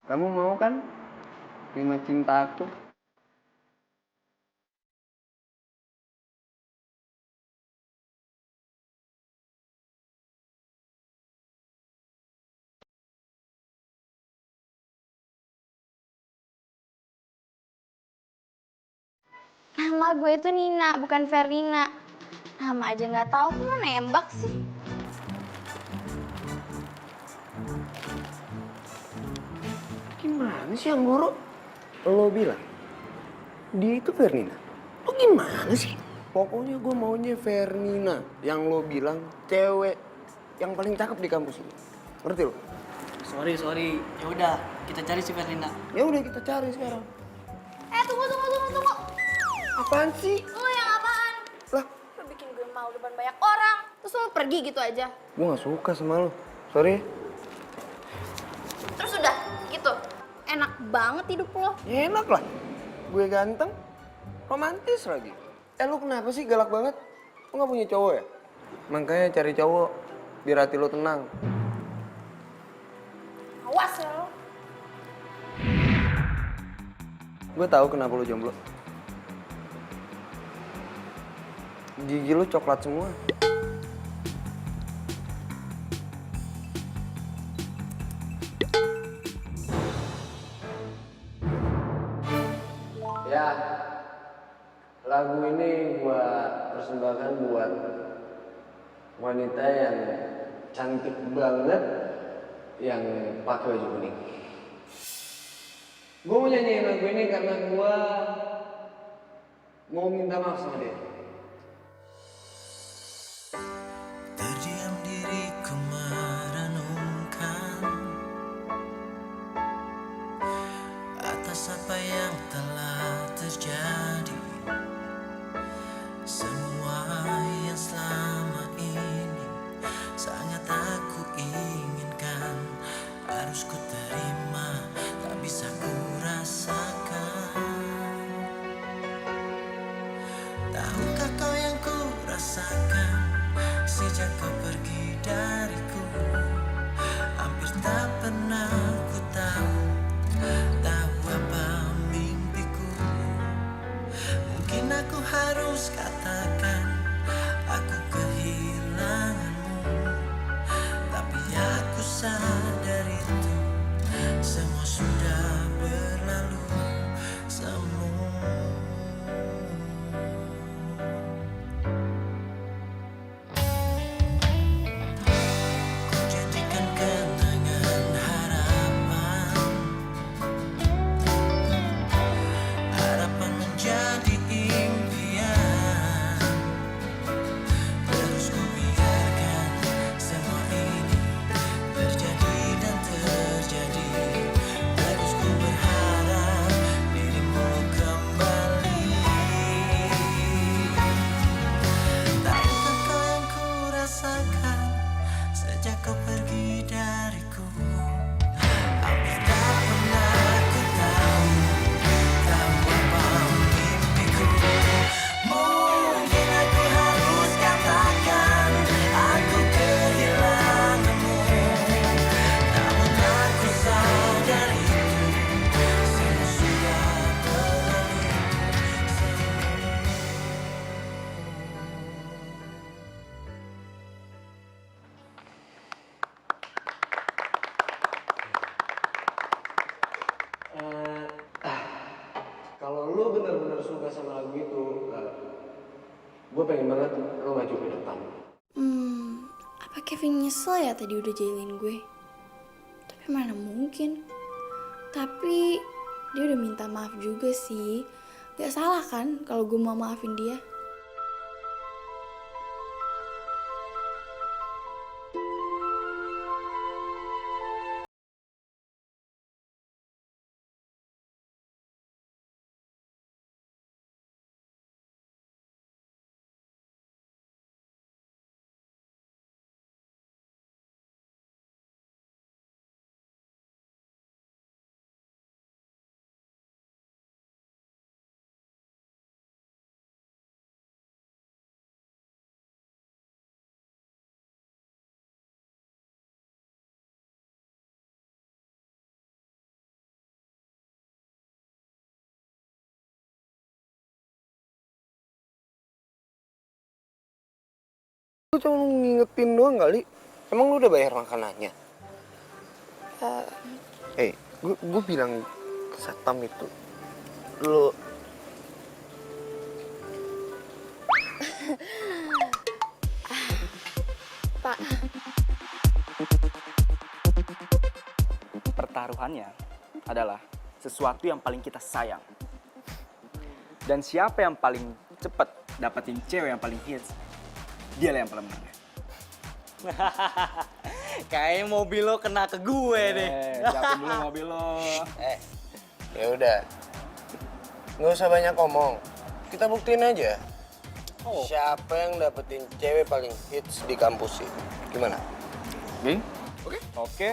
Kamu mau kan terima cinta aku? Nama gue itu Nina, bukan Verina. Nama aja nggak tahu, kok lo nembak sih? Gimana sih yang guru? Lo bilang dia itu Fernina. Lo gimana sih? Pokoknya gue maunya Fernina yang lo bilang cewek yang paling cakep di kampus ini. Ngerti lo? Sorry. Ya udah, kita cari si Ferdinand. Ya udah kita cari sekarang. Tunggu. Apaan sih? Lo yang apaan? Lah, Lo bikin gue malu depan banyak orang, terus lo pergi gitu aja. gue gak suka sama lo. Sorry. Terus udah, gitu. Enak banget hidup lo. Ya enak lah. Gue ganteng, romantis lagi. Lo kenapa sih galak banget? Lo gak punya cowok ya? Makanya cari cowok biar hati lo tenang. Awas ya lo. Gue tahu kenapa lo jomblo. Gigi lo coklat semua. Ya, lagu ini gua persembahkan buat wanita yang cantik banget yang pakai baju kuning. Gue mau nyanyiin lagu ini karena gua mau minta maaf sama dia. Terdiam diriku merenungkan atas apa yang telah terjadi. Semua yang selama ini sangat aku inginkan, harus ku terima, tak bisa ku rasakan. Tahukah kau yang ku rasakan sejak kau pergi dariku? Hampir tak pernah ku tahu apa mimpiku. Mungkin aku harus katakan aku kehilanganmu, tapi aku sadar itu semua sudah berlalu semua. Ku jadikan kenangan harapan, harapan menjadi impian. Terus ku biarkan semua ini terjadi dan terjadi. Terus ku berharap dirimu kembali. Tahukah kau yang ku rasakan sejak kau pergi dariku? Hampir tak pernah ku tahu apa mimpiku. Mungkin aku harus katakan aku kehilanganmu, namun aku sadar itu semua sudah berlalu. Eh, Kalau lo bener-bener suka sama lagu itu, gue pengen banget lo maju ke depan. Apa Kevin nyesel ya tadi udah jailin gue? Tapi mana mungkin. Tapi dia udah minta maaf juga sih. Gak salah kan kalau gue mau maafin dia? Lu cuma ngingetin doang kali. Emang lu udah bayar makanannya? Gue bilang ke satpam itu, lu Pak. Pertaruhannya adalah sesuatu yang paling kita sayang. Dan siapa yang paling cepat dapetin cewek yang paling hits, dialah yang paling menang. Kayaknya mobil lo kena ke gue deh. Siapin dulu mobil lo. ya udah. Nggak usah banyak ngomong. Kita buktiin aja. Siapa yang dapetin cewek paling hits di kampus ini? Gimana? Oke.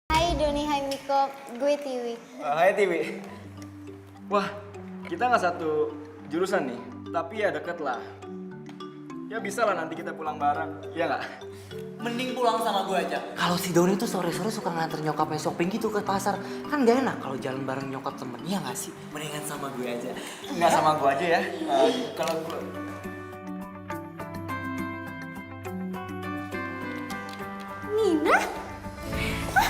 Hai Doni, hai Miko, gue Tiwi. Hai Tiwi. Wah, kita nggak satu jurusan nih, tapi ya deket lah. Ya bisa lah nanti kita pulang bareng, iya nggak? Mending pulang sama gue aja. Kalau si Doni tuh sore-sore suka nganter nyokapnya shopping gitu ke pasar. Kan gak enak kalau jalan bareng nyokap temen, iya gak sih? Mendingan sama gue aja. Nggak sama gua aja ya. Kalau gua... Nina? Hah?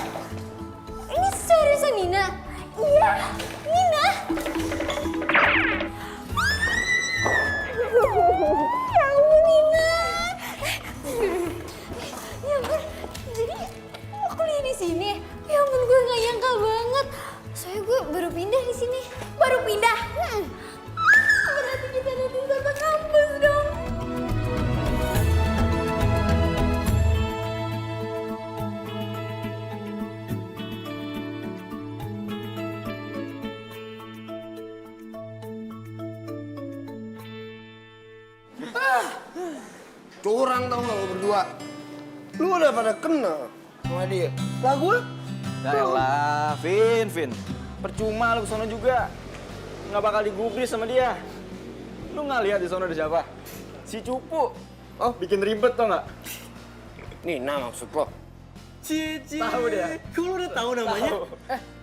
Ini seriusan Nina? Iya, Nina. Ya ampun Nina. Ya ampun, jadi lo kuliah di sini? Ya ampun, gue gak nyangka banget. Soalnya gue baru pindah di sini. Baru pindah? Berarti kita nanti satu kampus dong. Curang tau gak lo berdua? Lu udah pada kenal sama dia. Lah gue? Yaelah, Vin. Percuma lu kesana juga. Nggak bakal digubris sama dia. Lu nggak lihat di sana ada siapa? Si Cupu. Oh, bikin ribet tau nggak? Nina maksud lo? Cici. Tahu dia. Kok lu udah tahu namanya?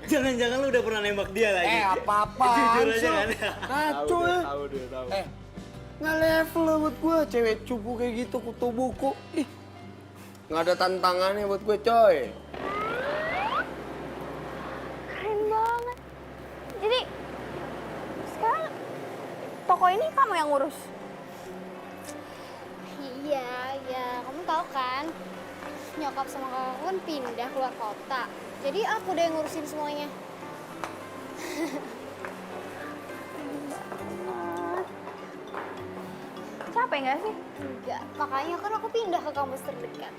Jangan-jangan lu udah pernah nembak dia lagi. Apa-apaan Jujur aja sih lo? kan? Kacau ya. Tahu dia. Nggak level lah buat gue, cewek cupu kayak gitu, kutu buku. Ih, nggak ada tantangannya buat gue, coy. Keren banget. Jadi sekarang toko ini kamu yang ngurus? Iya. Kamu tahu kan, nyokap sama kakak kan pindah keluar kota. Jadi aku deh yang ngurusin semuanya. Capek nggak sih? Enggak, makanya kan aku pindah ke kampus terdekat.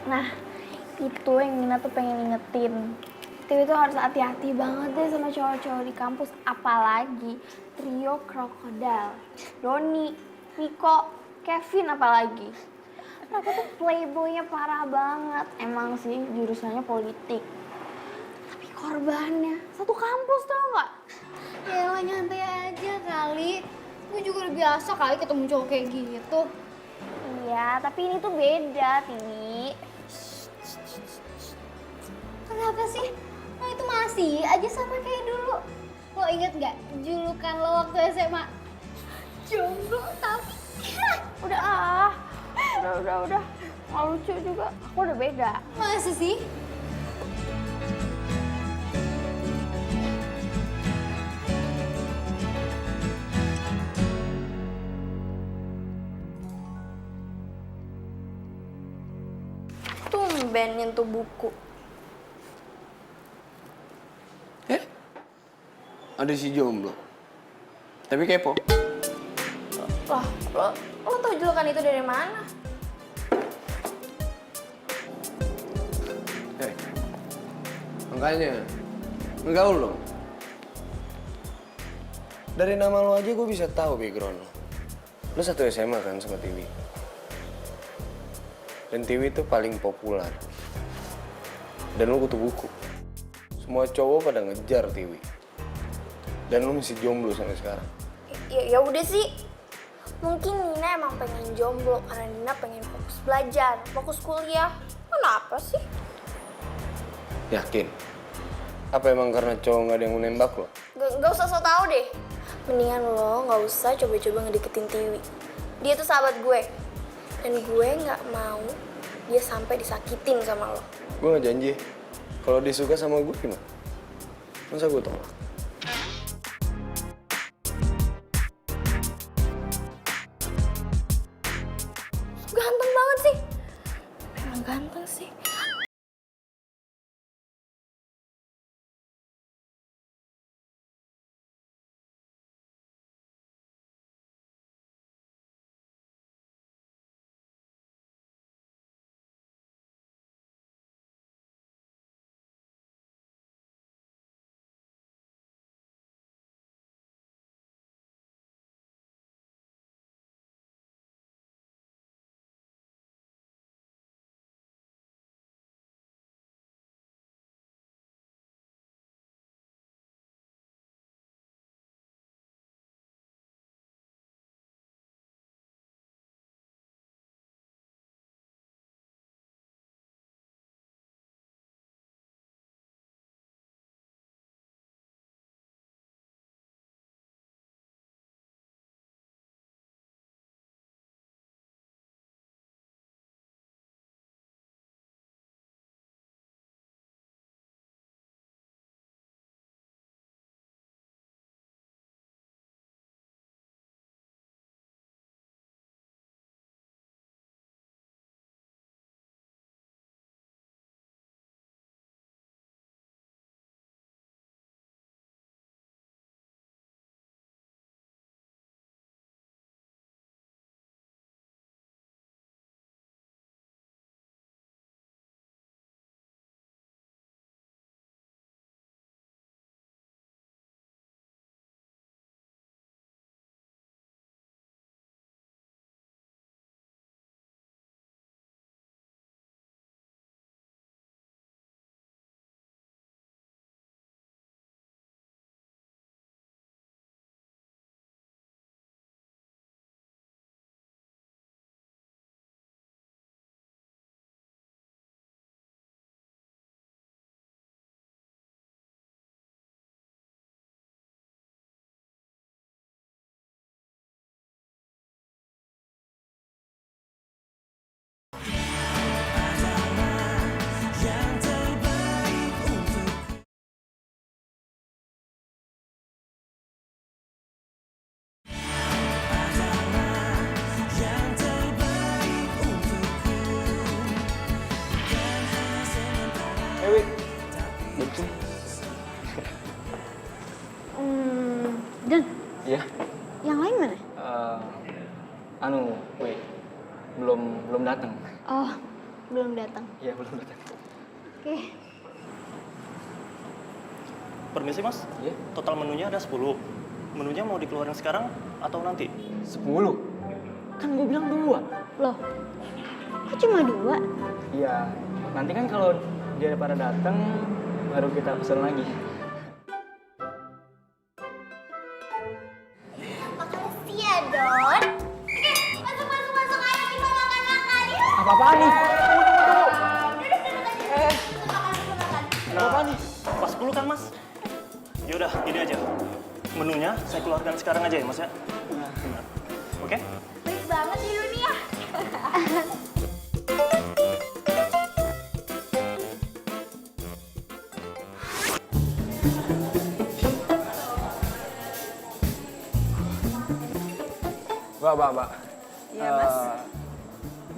Nah, itu yang Nina tuh pengen ingetin. Tiwi tuh harus hati-hati banget deh sama cowok-cowok di kampus. Apalagi trio krokodil. Doni, Niko, Kevin apalagi. Mereka tuh playboynya parah banget. Emang sih jurusannya politik. Tapi korbannya satu kampus tau gak? Ya lah nyantai aja kali. Gue juga udah biasa kali ketemu cowok kayak gitu. Iya, tapi ini tuh beda, Tiwi. Kenapa sih? Lo itu masih aja sama kayak dulu. Lo inget gak julukan lo waktu SMA? Jomblo tapi... Udah ah. Udah. Nggak lucu juga. Aku udah beda. Masa sih? Tumben nyentuh buku. Ada si jomblo. Tapi kepo. Lah, lo tau julukan itu dari mana? Makanya, ngegaul dong. Dari nama lo aja gue bisa tahu background lo. Lo satu SMA kan sama Tiwi. Dan Tiwi itu paling populer. Dan lo kutu buku. Semua cowok pada ngejar Tiwi. Dan lo masih jomblo sampai sekarang. Ya udah sih. Mungkin Nina emang pengen jomblo karena Nina pengen fokus belajar, fokus kuliah. Kenapa sih? Yakin? Apa emang karena cowok nggak ada yang mau nembak lo? Gak usah so tau deh. Mendingan lo gak usah coba-coba ngedeketin Tiwi. Dia tuh sahabat gue. Dan gue gak mau dia sampai disakitin sama lo. Gue nggak janji. Kalau dia suka sama gue gimana? Masa gue tolak? Ganteng banget sih. Emang ganteng sih. belum datang. Oh, belum datang. Iya, belum datang. Oke. Permisi mas, Iya? total menunya ada 10. Menunya mau dikeluarin sekarang atau nanti? 10. Kan gue bilang 2. Loh, kok cuma 2? Iya, nanti kan kalau dia pada datang baru kita pesen lagi. Makasih ya, Don. Masuk. Ayo kita makan-makan. Yuk. Apa-apaan nih? Kenapa nih? Pas 10 kan mas? Yaudah, gini aja. Menunya saya keluarkan sekarang aja ya mas ya? Oke? Baik banget di dunia. Mbak. Iya, Mas.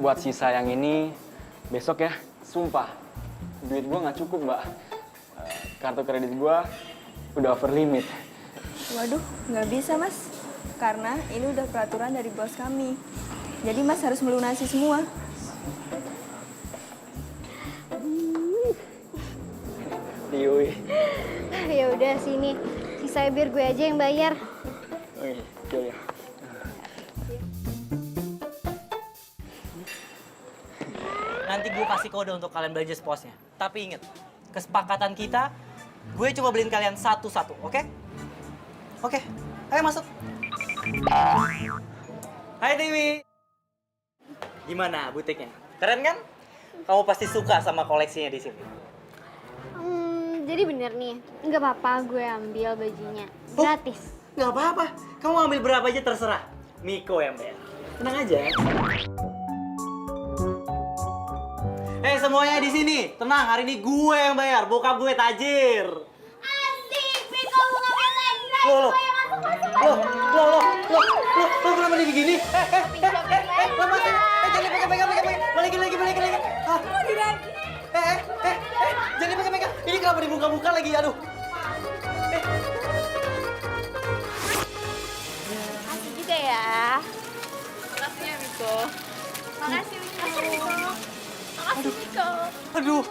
Buat sisa yang ini, besok ya, sumpah. Duit gua nggak cukup, Mbak. Kartu kredit gua udah over limit. Waduh, nggak bisa mas. Karena ini udah peraturan dari bos kami. Jadi mas harus melunasi semua. Yui. Ya udah sini. Sisanya biar gue aja yang bayar. Oke, coba. Nanti gue kasih kode untuk kalian belanja sepuasnya. Tapi inget, kesepakatan kita, gue coba beliin kalian satu-satu, oke? Oke, ayo masuk. Hai Dewi. Gimana butiknya? Keren kan? Kamu pasti suka sama koleksinya di sini. Jadi bener nih, nggak apa-apa gue ambil bajunya. Gratis. Nggak apa-apa, kamu ambil berapa aja terserah. Miko yang bayar. Tenang aja. Semuanya di sini, tenang. Hari ini gue yang bayar, bokap gue tajir. Asik, Miko buka lagi. Loh, kenapa dia begini? Lepas, jangan pegang. Balikin lagi. Ah. Jangan pegang. Ini kenapa dibuka-buka lagi, aduh. Asik juga ya. Makasih ya Miko. Makasih, Miko. Makasih, Miko. Aduh.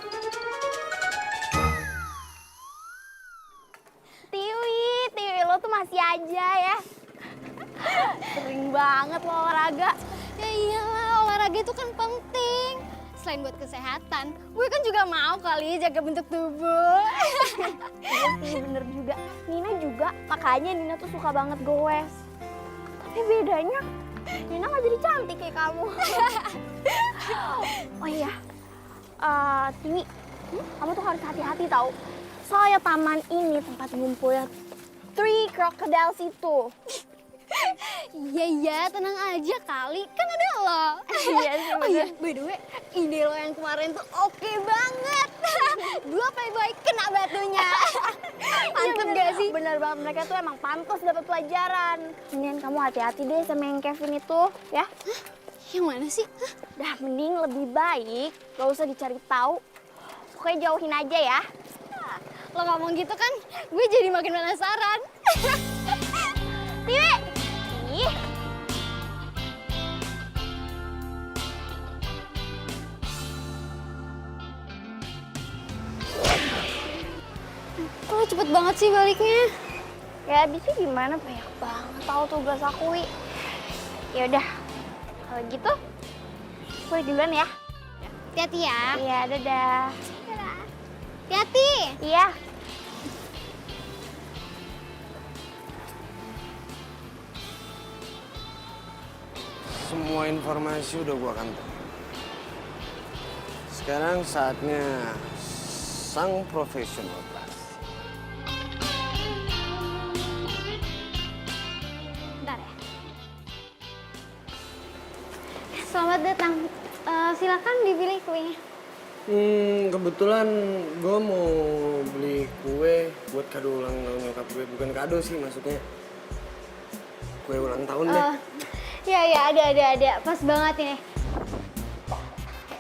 Tiwi, lo tuh masih aja ya. Sering banget lo olahraga. Ya iyalah, olahraga itu kan penting. Selain buat kesehatan, gue kan juga mau kali jaga bentuk tubuh. Iya sih, bener juga. Nina juga, makanya Nina tuh suka banget goes. Tapi bedanya, Nina gak jadi cantik kayak kamu. Oh iya, Tiwi, kamu tuh harus hati-hati tau. Soalnya taman ini tempat ngumpulnya 3 crocodiles itu. Iya, tenang aja kali. Kan ada lo. Iya sih, bener. Oh iya, by the way, ide lo yang kemarin tuh oke banget. 2 playboy kena batunya. Mantep gak sih? Bener banget, mereka tuh emang pantas dapat pelajaran. Mendingan kamu hati-hati deh sama yang Kevin itu, ya. Yang mana sih? Dah, mending lebih baik gak usah dicari tahu. Pokoknya jauhin aja ya. Lo ngomong gitu kan, gue jadi makin penasaran. Tiwi! Ih. Kok cepet banget sih baliknya? Ya abisnya gimana, banyak banget tau tugas aku. Ya udah, kalau gitu, gue duluan ya. Hati-hati ya. Iya, dadah. Hati-hati. Iya. Semua informasi udah gua kantong. Sekarang saatnya sang profesional kelas. Bentar ya. Selamat datang. Silakan dipilih kuenya. Kebetulan gue mau beli kue buat kado ulang tahun nyokap gue. Bukan kado sih maksudnya. Kue ulang tahun deh. Ya, ada. Pas banget ini.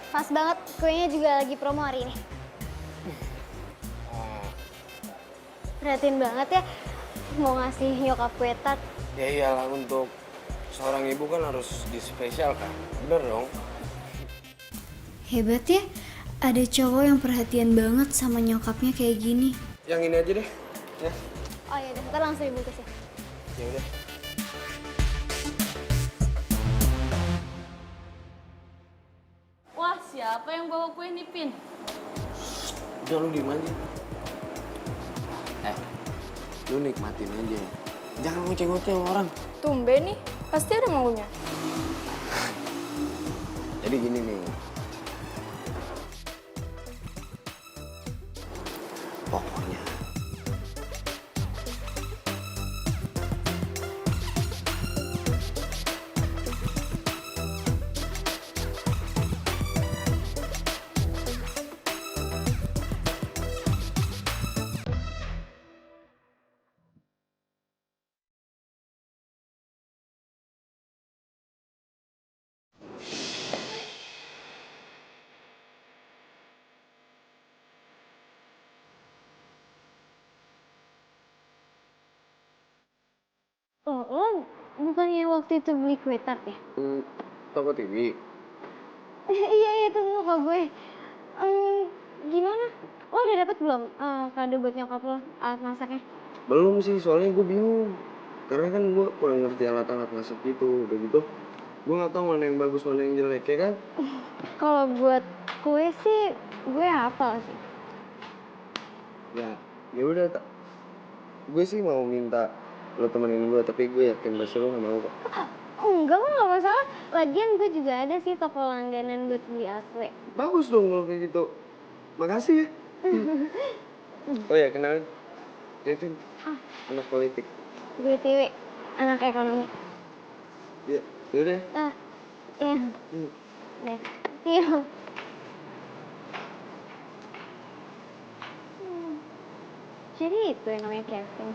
Pas banget, kuenya juga lagi promo hari ini. Perhatiin banget ya, mau ngasih nyokap kue tart. Ya iyalah, untuk seorang ibu kan harus dispesialkan. Bener dong? Hebat ya, ada cowok yang perhatian banget sama nyokapnya kayak gini. Yang ini aja deh. Ya. Oh iya, ntar langsung dibungkus ya. Ya udah. Wah, siapa yang bawa kue nih, Pin? Udah lu diem aja. Lu nikmatin aja. Jangan ngoceh-ngoceh sama orang. Tumben nih, pasti ada maunya. Jadi gini nih. Pokoknya Lo bukannya waktu itu beli kue tart ya? toko TV. Iya, itu tuh kok gue. Gimana? Lo udah dapet belum kado buat nyokap lo, alat masaknya? Belum sih, soalnya gue bingung. Karena kan gue kurang ngerti alat-alat masak gitu. Udah gitu, gue gak tahu mana yang bagus, mana yang jelek, ya kan? Kalau buat kue sih, gue hafal sih. Ya udah, gue sih mau minta lo temenin gue, tapi gue yakin pasti lo gak mau kok. Enggak, lo gak masalah. Lagian gue juga ada sih toko langganan buat beli kue. Bagus dong kalau kayak gitu. Makasih ya. Oh ya, kenalin. Kevin, anak politik. Gue Tiwi, anak ekonomi. Ya, yaudah. Iya. Deh, see you. Jadi itu yang namanya Kevin.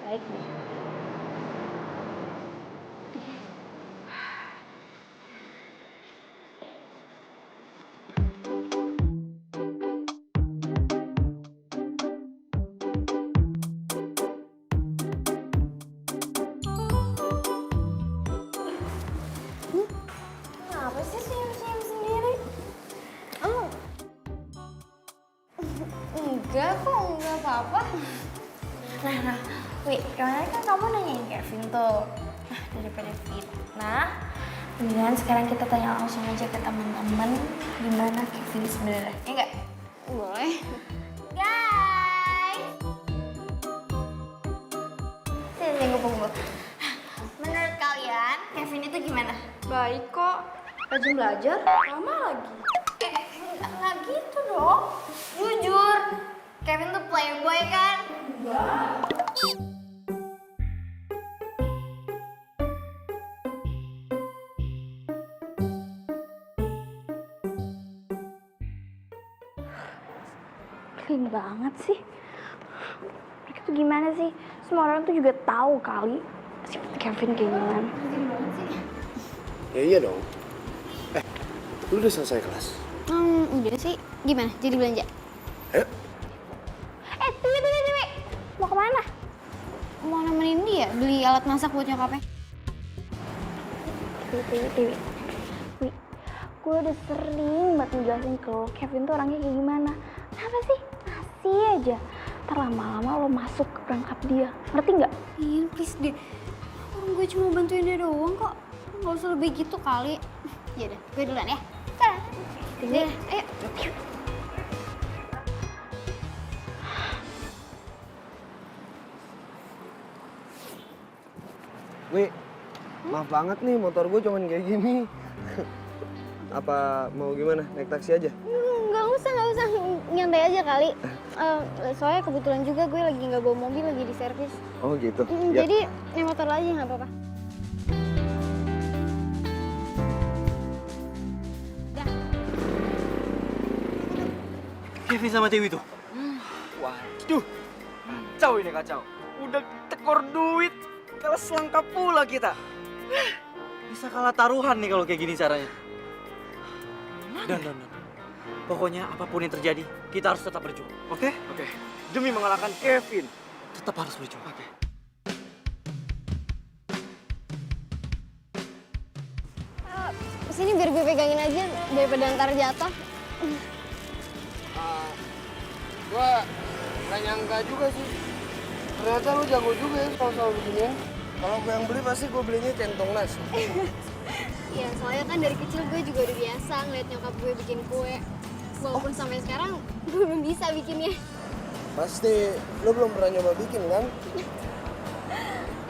Baik deh. Kenapa sih senyum-senyum sendiri? Oh. Enggak kok, enggak apa-apa. Nah, Wi, kemarin kan kamu nanyain Kevin tuh. Nah, daripada fitnah, mendingan sekarang kita tanya langsung aja ke teman-teman gimana Kevin sebenarnya. Ya enggak? Boleh. Guys! Sini, tunggu. Menurut kalian, Kevin itu gimana? Baik kok, rajin belajar, lama lagi. Enggak gitu dong. Jujur, Kevin tuh playboy kan? Clean banget sih. Mereka tuh gimana sih? Semua orang tuh juga tahu kali si Kevin kayak gimana. Ya iya dong. Lu udah selesai kelas? Udah sih. Gimana? Jadi belanja? Ayo. Tiwi. Mau kemana? Mau nemenin dia beli alat masak buat nyokapnya. Tiwi. Wi, gue udah sering banget ngejelasin ke lo, Kevin tuh orangnya kayak gimana. Kenapa sih? Masih aja. Ntar lama-lama lo masuk ke perangkap dia. Ngerti nggak? Iya, please deh. Orang gue cuma bantuin dia doang kok. Gak usah lebih gitu kali. Yaudah, gue duluan ya. Tiwi, ayo. Wi, maaf banget nih motor gue cuman kayak gini. Apa mau gimana? Naik taksi aja? Nggak usah. Nyantai aja kali. Soalnya kebetulan juga gue lagi nggak bawa mobil, lagi di servis. Oh gitu? Ya. Jadi naik motor aja nggak apa-apa. Kevin sama Dewi tuh. Waduh, kacau ini kacau. Udah tekor duit, kalah selangkap pula kita. Bisa kalah taruhan nih kalau kayak gini caranya. Dan. Pokoknya apapun yang terjadi, kita harus tetap berjuang, oke? Oke. Demi mengalahkan Kevin, tetap harus berjuang. Oke. Sini biar gue pegangin aja daripada ntar jatuh. Gue gak nyangka juga sih. Ternyata lu jago juga ya soal beginian. Kalau gue yang beli pasti gue belinya centong nasi. Ya soalnya kan dari kecil gue juga udah biasa ngeliat nyokap gue bikin kue. Walaupun sampai sekarang gue belum bisa bikinnya. Pasti lu belum pernah nyoba bikin kan?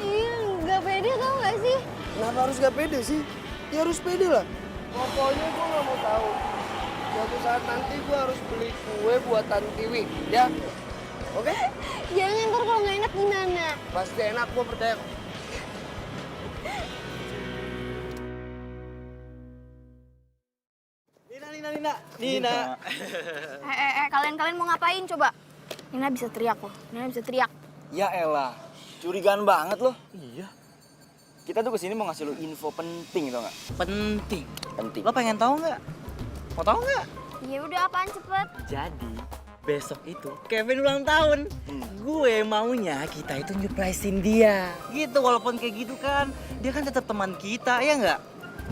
Iya, nggak pede tau gak sih? Kenapa harus gak pede sih? Ya harus pede lah. Pokoknya gue gak mau tahu. Suatu saat nanti gue harus beli kue buatan Tiwi, ya? Oke? Jangan, ntar kalau nggak enak gimana? Pasti enak, gue percaya. Nina. Kalian mau ngapain coba? Nina bisa teriak loh, Nina bisa teriak. Ya elah, curigaan banget loh. Iya. Kita tuh kesini mau ngasih lo info penting tau gak? Penting. Penting. Lo pengen tahu nggak? Mau tahu nggak? Ya udah apaan cepet? Jadi besok itu Kevin ulang tahun. Gue maunya kita itu nyuprisein dia. Gitu walaupun kayak gitu kan, dia kan tetap teman kita, ya nggak?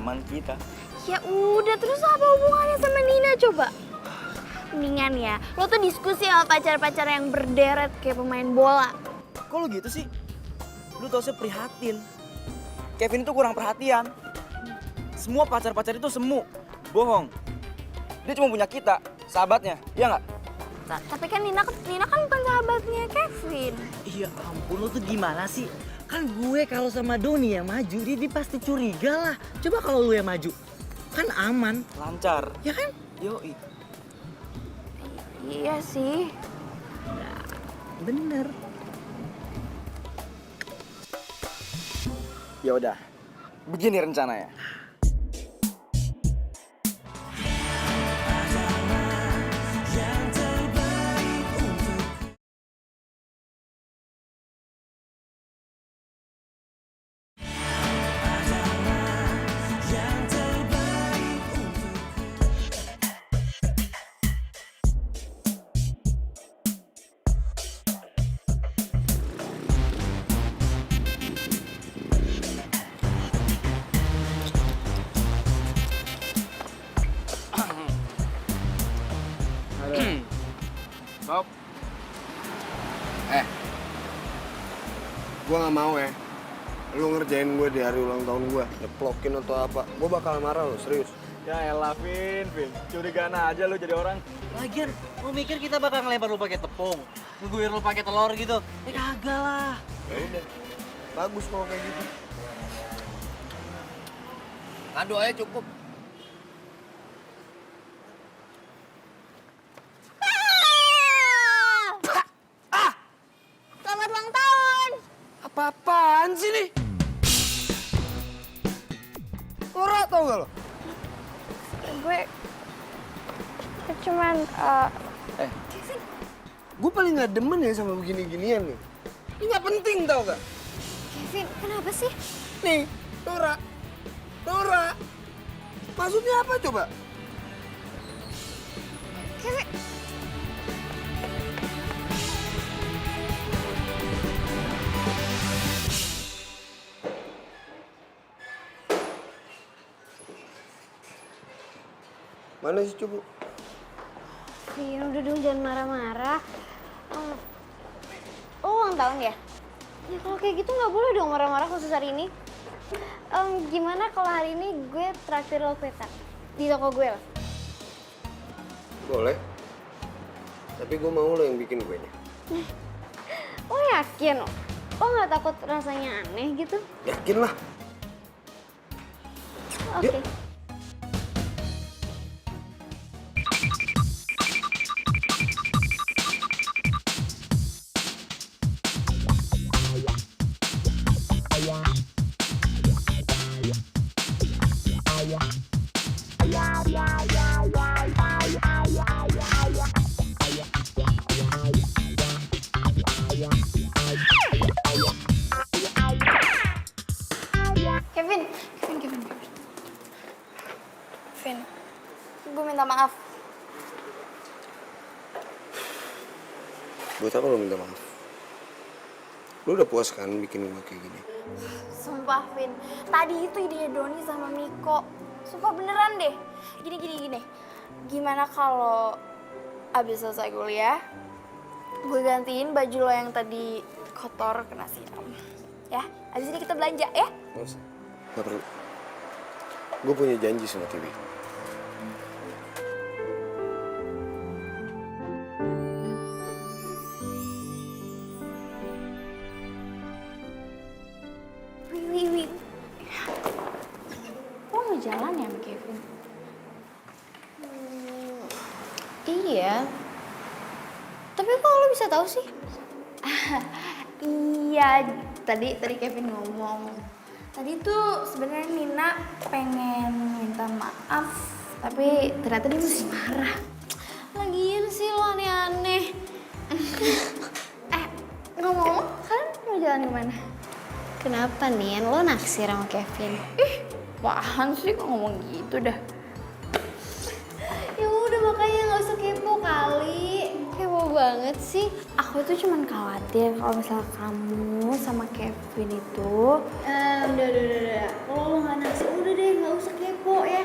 Teman kita. Ya udah, terus apa hubungannya sama Nina coba? Mendingan ya, lo tuh diskusi sama pacar-pacar yang berderet kayak pemain bola. Kok lo gitu sih? Lu tau sih prihatin. Kevin tuh kurang perhatian. Semua pacar-pacar itu semu. Bohong. Dia cuma punya kita, sahabatnya. Iya nggak? Tapi kan Nina kan bukan sahabatnya Kevin. Iya ampun, lo tuh gimana sih? Kan gue kalau sama Doni yang maju, dia pasti curiga lah. Coba kalau lu yang maju, kan aman. Lancar. Ya kan? Yoi. Iya sih. Bener. Ya udah. Begini rencananya. Stop. Gue gak mau ya. Lu ngerjain gue di hari ulang tahun gue. Nyeplokin atau apa. Gue bakal marah lo, serius. Ya elah, Vin. Curigaan aja lu jadi orang. Lagian, lo mikir kita bakal ngelempar lu pakai tepung, ngeguir lu pakai telur gitu? Kagak lah. Ya udah. Bagus kalau kayak gitu. Kado aja cukup. Selamat ulang tahun! Apa-apaan sih nih? Norak tau gak lo? Gue cuman Gue paling gak demen ya sama begini-ginian nih. Ini gak penting tau gak? Kevin, kenapa sih? Nih, Nora. Maksudnya apa coba? Kevin, Mana sih Cupu? Vin, udah dong jangan marah-marah. Lo ulang tahun ya? Ya kalau kayak gitu nggak boleh dong marah-marah khusus hari ini. Gimana kalau hari ini gue traktir lo peta di toko gue lah? Boleh. Tapi gue mau lo yang bikin kuenya. Lo yakin? Lo nggak takut rasanya aneh gitu? Yakin lah. Oke. Yuk. Kevin. Vin, gue minta maaf. Buat apa lo minta maaf? Lo udah puas kan bikin gue kayak gini? Sumpah, Vin. Tadi itu ide Doni sama Miko. Sumpah beneran deh. Gini. Gimana kalau abis selesai kuliah, gue gantiin baju lo yang tadi kotor kena siram. Ya, abis ini kita belanja ya. Nggak usah. Nggak perlu. Gue punya janji sama Tiwi. Wih. Lo mau jalan ya sama Kevin? Iya. Tapi kok lo bisa tahu sih? Iya, tadi Kevin ngomong. Tadi tuh sebenarnya Nina pengen minta maaf, tapi ternyata dia masih marah. Lagian sih lo aneh-aneh. Ngomong, kalian mau jalan kemana? Kenapa nih? Lo naksir sama Kevin? Apaan sih kok ngomong gitu dah? Ya udah makanya nggak usah kepo kali. Kepo banget sih. Aku tuh cuman khawatir kalau misalnya kamu sama Kevin itu Udah. Kalau lo nggak naksir, udah deh nggak usah kepo ya.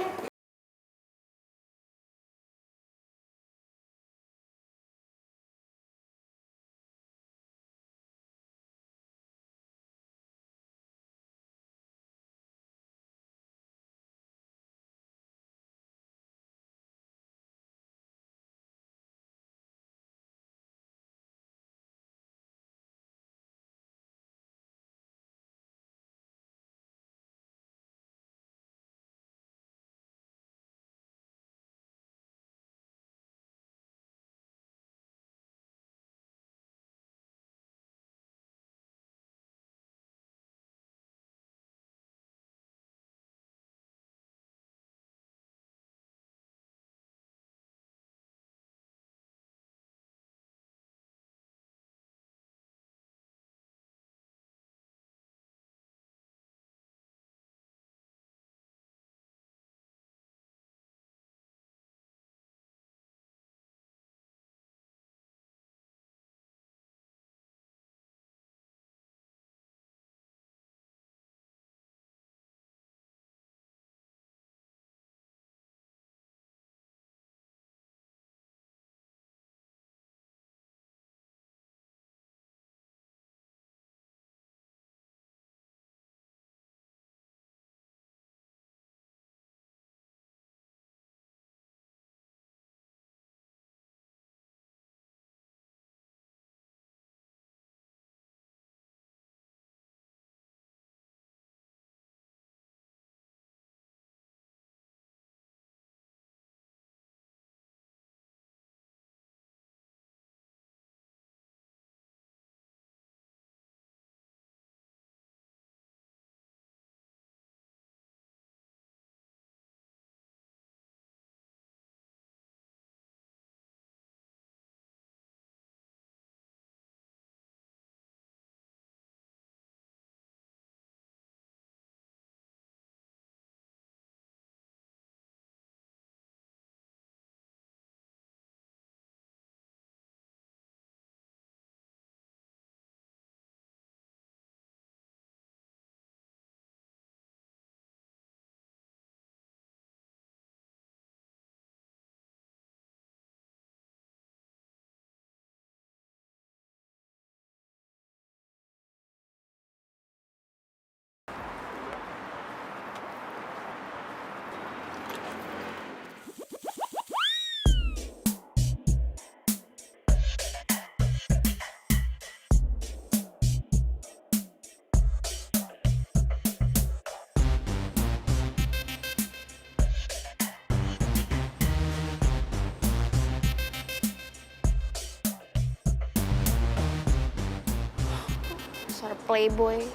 dasar playboy.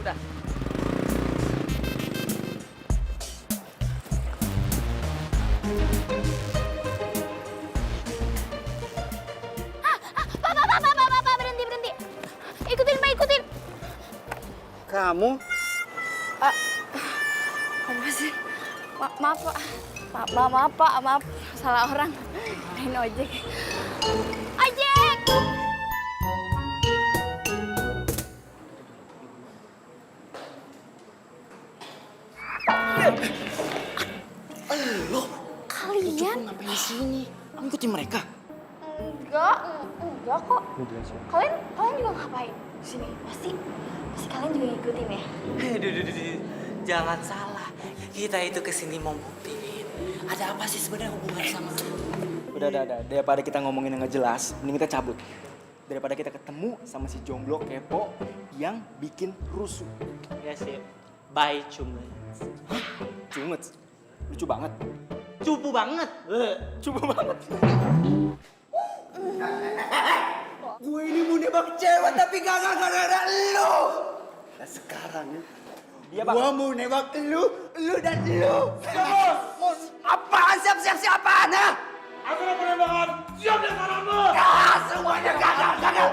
Udah. Pak, berhenti. Ikutin. Kamu? Apa sih? Maaf, Pak. Maaf. Salah orang. Main ojek. Ojek! kalian? Ngapain di sini? Ngikutin mereka. Enggak kok. Kalian juga ngapain di sini? Pasti kalian juga ngikutin ya? Duh. Jangan salah. Kita itu kesini mau buktiin. Ada apa sih sebenarnya hubungan sama Udah. Daripada kita ngomongin yang nggak jelas, mending kita cabut. Daripada kita ketemu sama si jomblo kepo yang bikin rusuh. Ya sih. Bye cuman. Cumet. Lucu banget. Cupu banget. Cupu banget. Gue ini mau nembak cewek tapi gak gara-gara lu. Nah sekarang Dia bang. gue mau nembak lu dan lu. Apaan siap-apaan ha? Aku udah penembakan. Siap dan saranmu. Ah, semuanya gagal.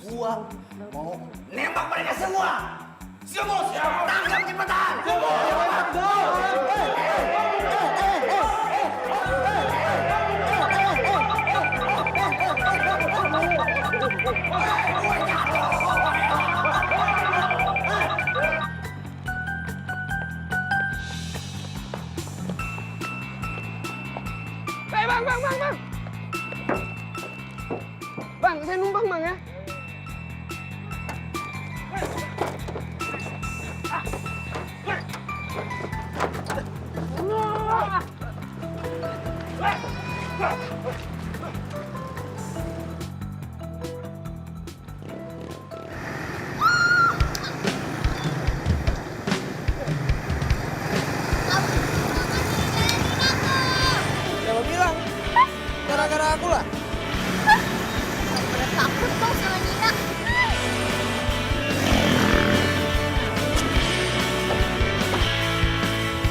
Gua mau nembak mereka semua. Semua tangkap cepetan. Bang. Bang, saya numpang bang ya. Siapa bilang? Gara-gara aku lah. Takut kok sama Nina.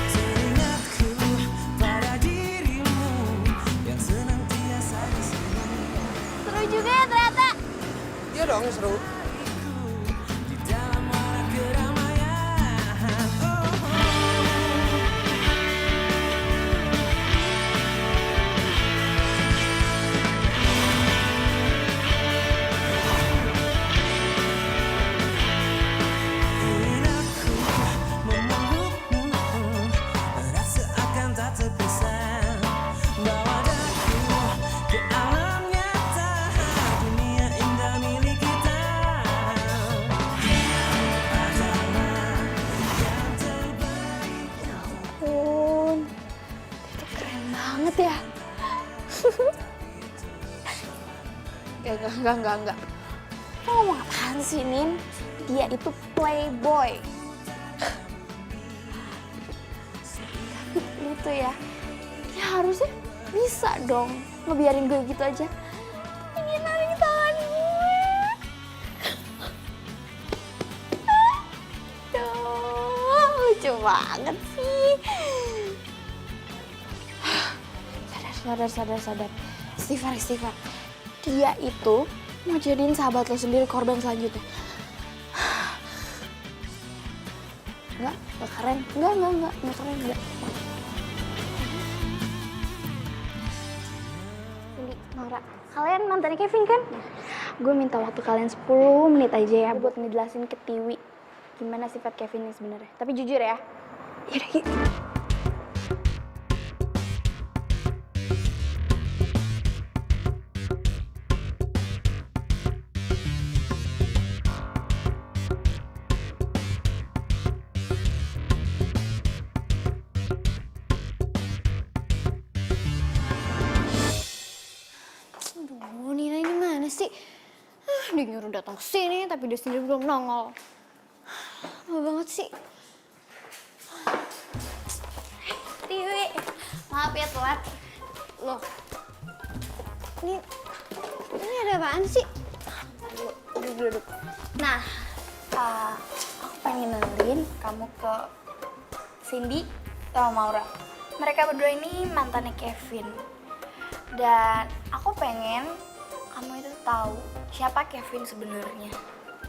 Teringatku pada dirimu yang senantiasa di sini. Seru juga ya ternyata. Iya dong seru. Di dalam warak keramaian. Ingin aku memelukmu, rasa akan tak terpisah. Bawa daku ke alam nyata, dunia indah milik kita. Adalah yang terbaik. Ampun, itu keren banget ya. Enggak. Lo ngomong apaan sih, Nin? Dia itu playboy. Tapi lu tuh ya harusnya bisa dong ngebiarin gue gitu aja. Ini narik tangan gue. Aduh, lucu banget sih. Sadar. Istighfar. Dia itu mau jadiin sahabat lo sendiri korban selanjutnya. Enggak keren. Enggak keren. Cindy, Maura, kalian mantannya Kevin kan? Gue minta waktu kalian 10 menit aja ya buat ngejelasin ke Tiwi gimana sifat Kevin ini sebenarnya. Tapi jujur ya. Yaudah, yuk. Aduh, Nina ini mana sih? Dia nyuruh datang sini tapi dia sendiri belum nongol. Lama banget sih. Tiwi, maaf ya telat. Loh, ini ada apaan sih? Duduk. Nah, aku pengen kenalin kamu ke Cindy sama Maura. Mereka berdua ini mantannya Kevin. Dan aku pengen kamu itu tahu siapa Kevin sebenarnya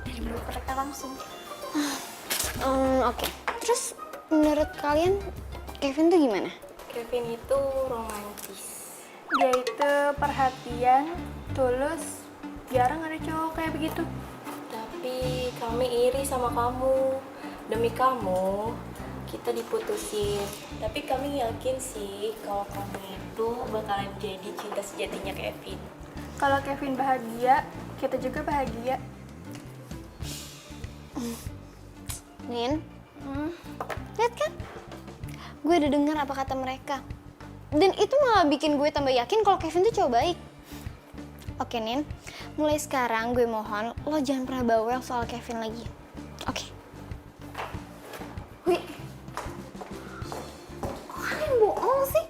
dari mulut mereka langsung. Oke. Terus menurut kalian Kevin tuh gimana? Kevin itu romantis. Dia itu perhatian, tulus. Jarang ada cowok kayak begitu. Tapi kami iri sama kamu. Demi kamu, kita diputusin. Tapi kami yakin sih kalau kamu itu bakalan jadi cinta sejatinya Kevin. Kalau Kevin bahagia, kita juga bahagia. Nin, lihat kan? Gue udah dengar apa kata mereka. Dan itu malah bikin gue tambah yakin kalau Kevin tuh cowok baik. Oke, Nin. Mulai sekarang gue mohon lo jangan pernah bawel soal Kevin lagi. Oke? Wih, kok kalian bohong sih?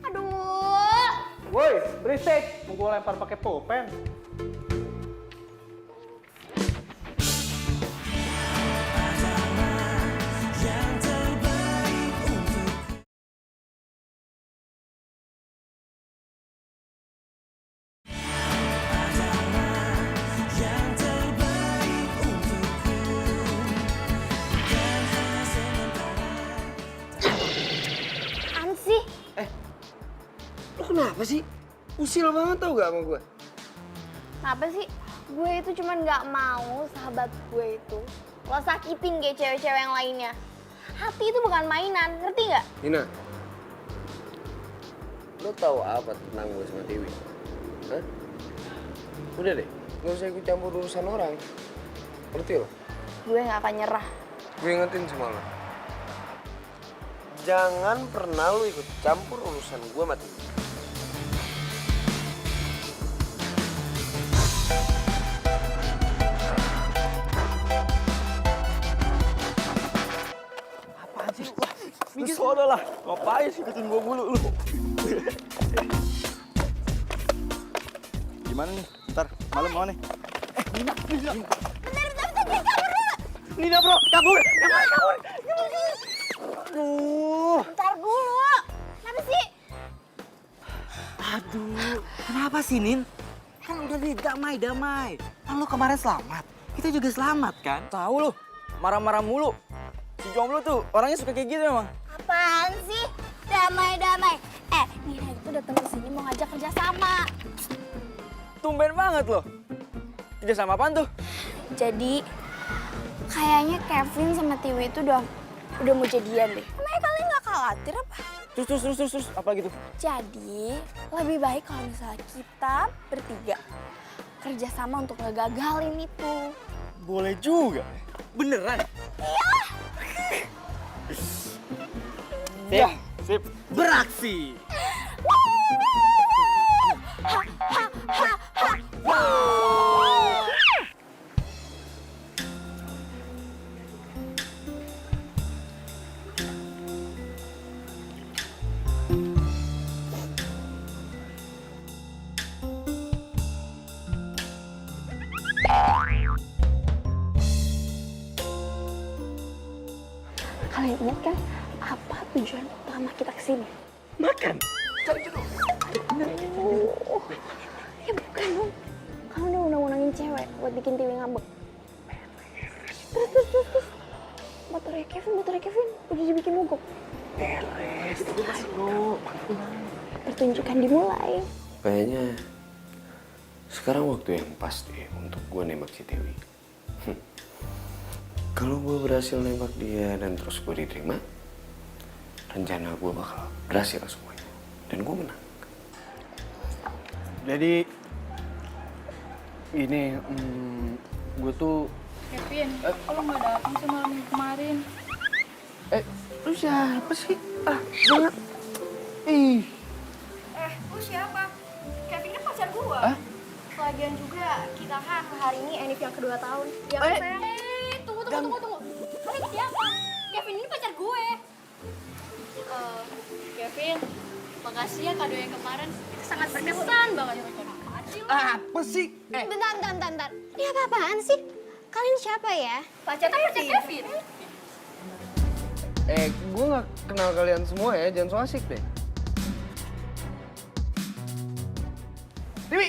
Aduh. Woi, berisik. Mau gue lempar pakai pulpen. Apaan sih? Lo kenapa sih? Usil banget tau gak sama gue? Kenapa sih? Gue itu cuman gak mau sahabat gue itu lo sakitin kayak cewek-cewek yang lainnya. Hati itu bukan mainan, ngerti gak? Nina, lo tahu apa tentang gue sama Tiwi? Hah? Udah deh, gak usah ikut campur urusan orang. Ngerti lo? Gue gak akan nyerah. Gue ingetin sama lo. Jangan pernah lo ikut campur urusan gue sama Tiwi. Lu sono lah, ngapain sih ikutin gua mulu lu? Gimana nih? Ntar malam mau nih? Nina bro, kabur! Kabur! Aduh, Bentar dulu. Kenapa sih? Aduh, kenapa sih Nin? Kan udah damai-damai. Kan lu kemarin selamat, kita juga selamat kan? tahu lu, marah-marah mulu. Si jomblo tuh orangnya suka kayak gitu emang. Apaan sih? Damai-damai. Nina itu datang ke sini mau ngajak kerja sama. Tumben banget loh. Kerja sama apaan tuh? Jadi kayaknya Kevin sama Tiwi itu udah mau jadian deh. Emangnya kalian gak khawatir apa? Terus, apa gitu? Jadi lebih baik kalau misalnya kita bertiga kerja sama untuk ngegagalin itu. Boleh juga. Beneran? Iya. Sip. Beraksi! Kalian ingat kan apa tujuan utama kita kesini? Makan. Ya bukan dong. Kamu udah undang-undangin cewek buat bikin Tiwi ngambek. Terus. Motornya Kevin udah dibikin mogok. Pertunjukan dimulai. Kayaknya sekarang waktu yang pas deh untuk gue nembak si Tiwi. Kalau gue berhasil nembak dia dan terus gue diterima, rencana gue bakal berhasil semuanya. Dan gue menang. Jadi ini gue tuh Kevin, lo nggak datang sih malam kemarin? Lu siapa sih? Jangan. Ih. Lu siapa? Kevin kan pacar gua. Lagian juga kita kan hari ini Enif yang kedua tahun. Ya kan sayang? Tunggu. Kalian siapa? Kevin ini pacar gue. Kevin, makasih ya kado yang kemarin. Sangat berkesan banget. Apa sih? Bentar. Ini apa-apaan sih? Kalian siapa ya? Pacar Kevin. Gue gak kenal kalian semua ya, jangan so asik deh. Tiwi!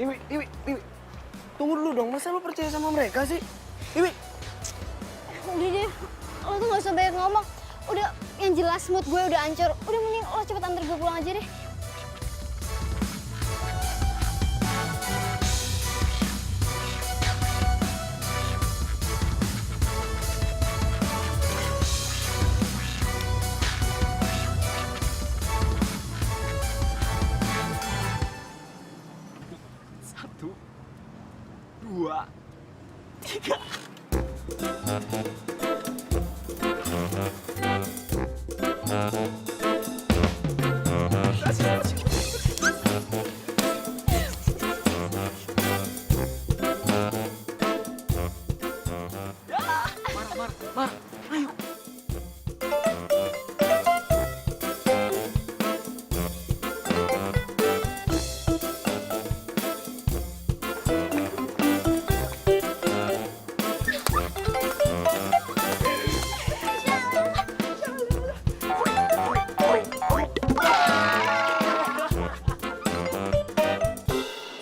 Tiwi! Tiwi. Tunggu dulu dong, masa lo percaya sama mereka sih? Tiwi! Udah deh, lo tuh gak usah banyak ngomong. Udah, yang jelas mood gue udah hancur. Udah mending lo cepet antar gue pulang aja deh. 1, 2, 3.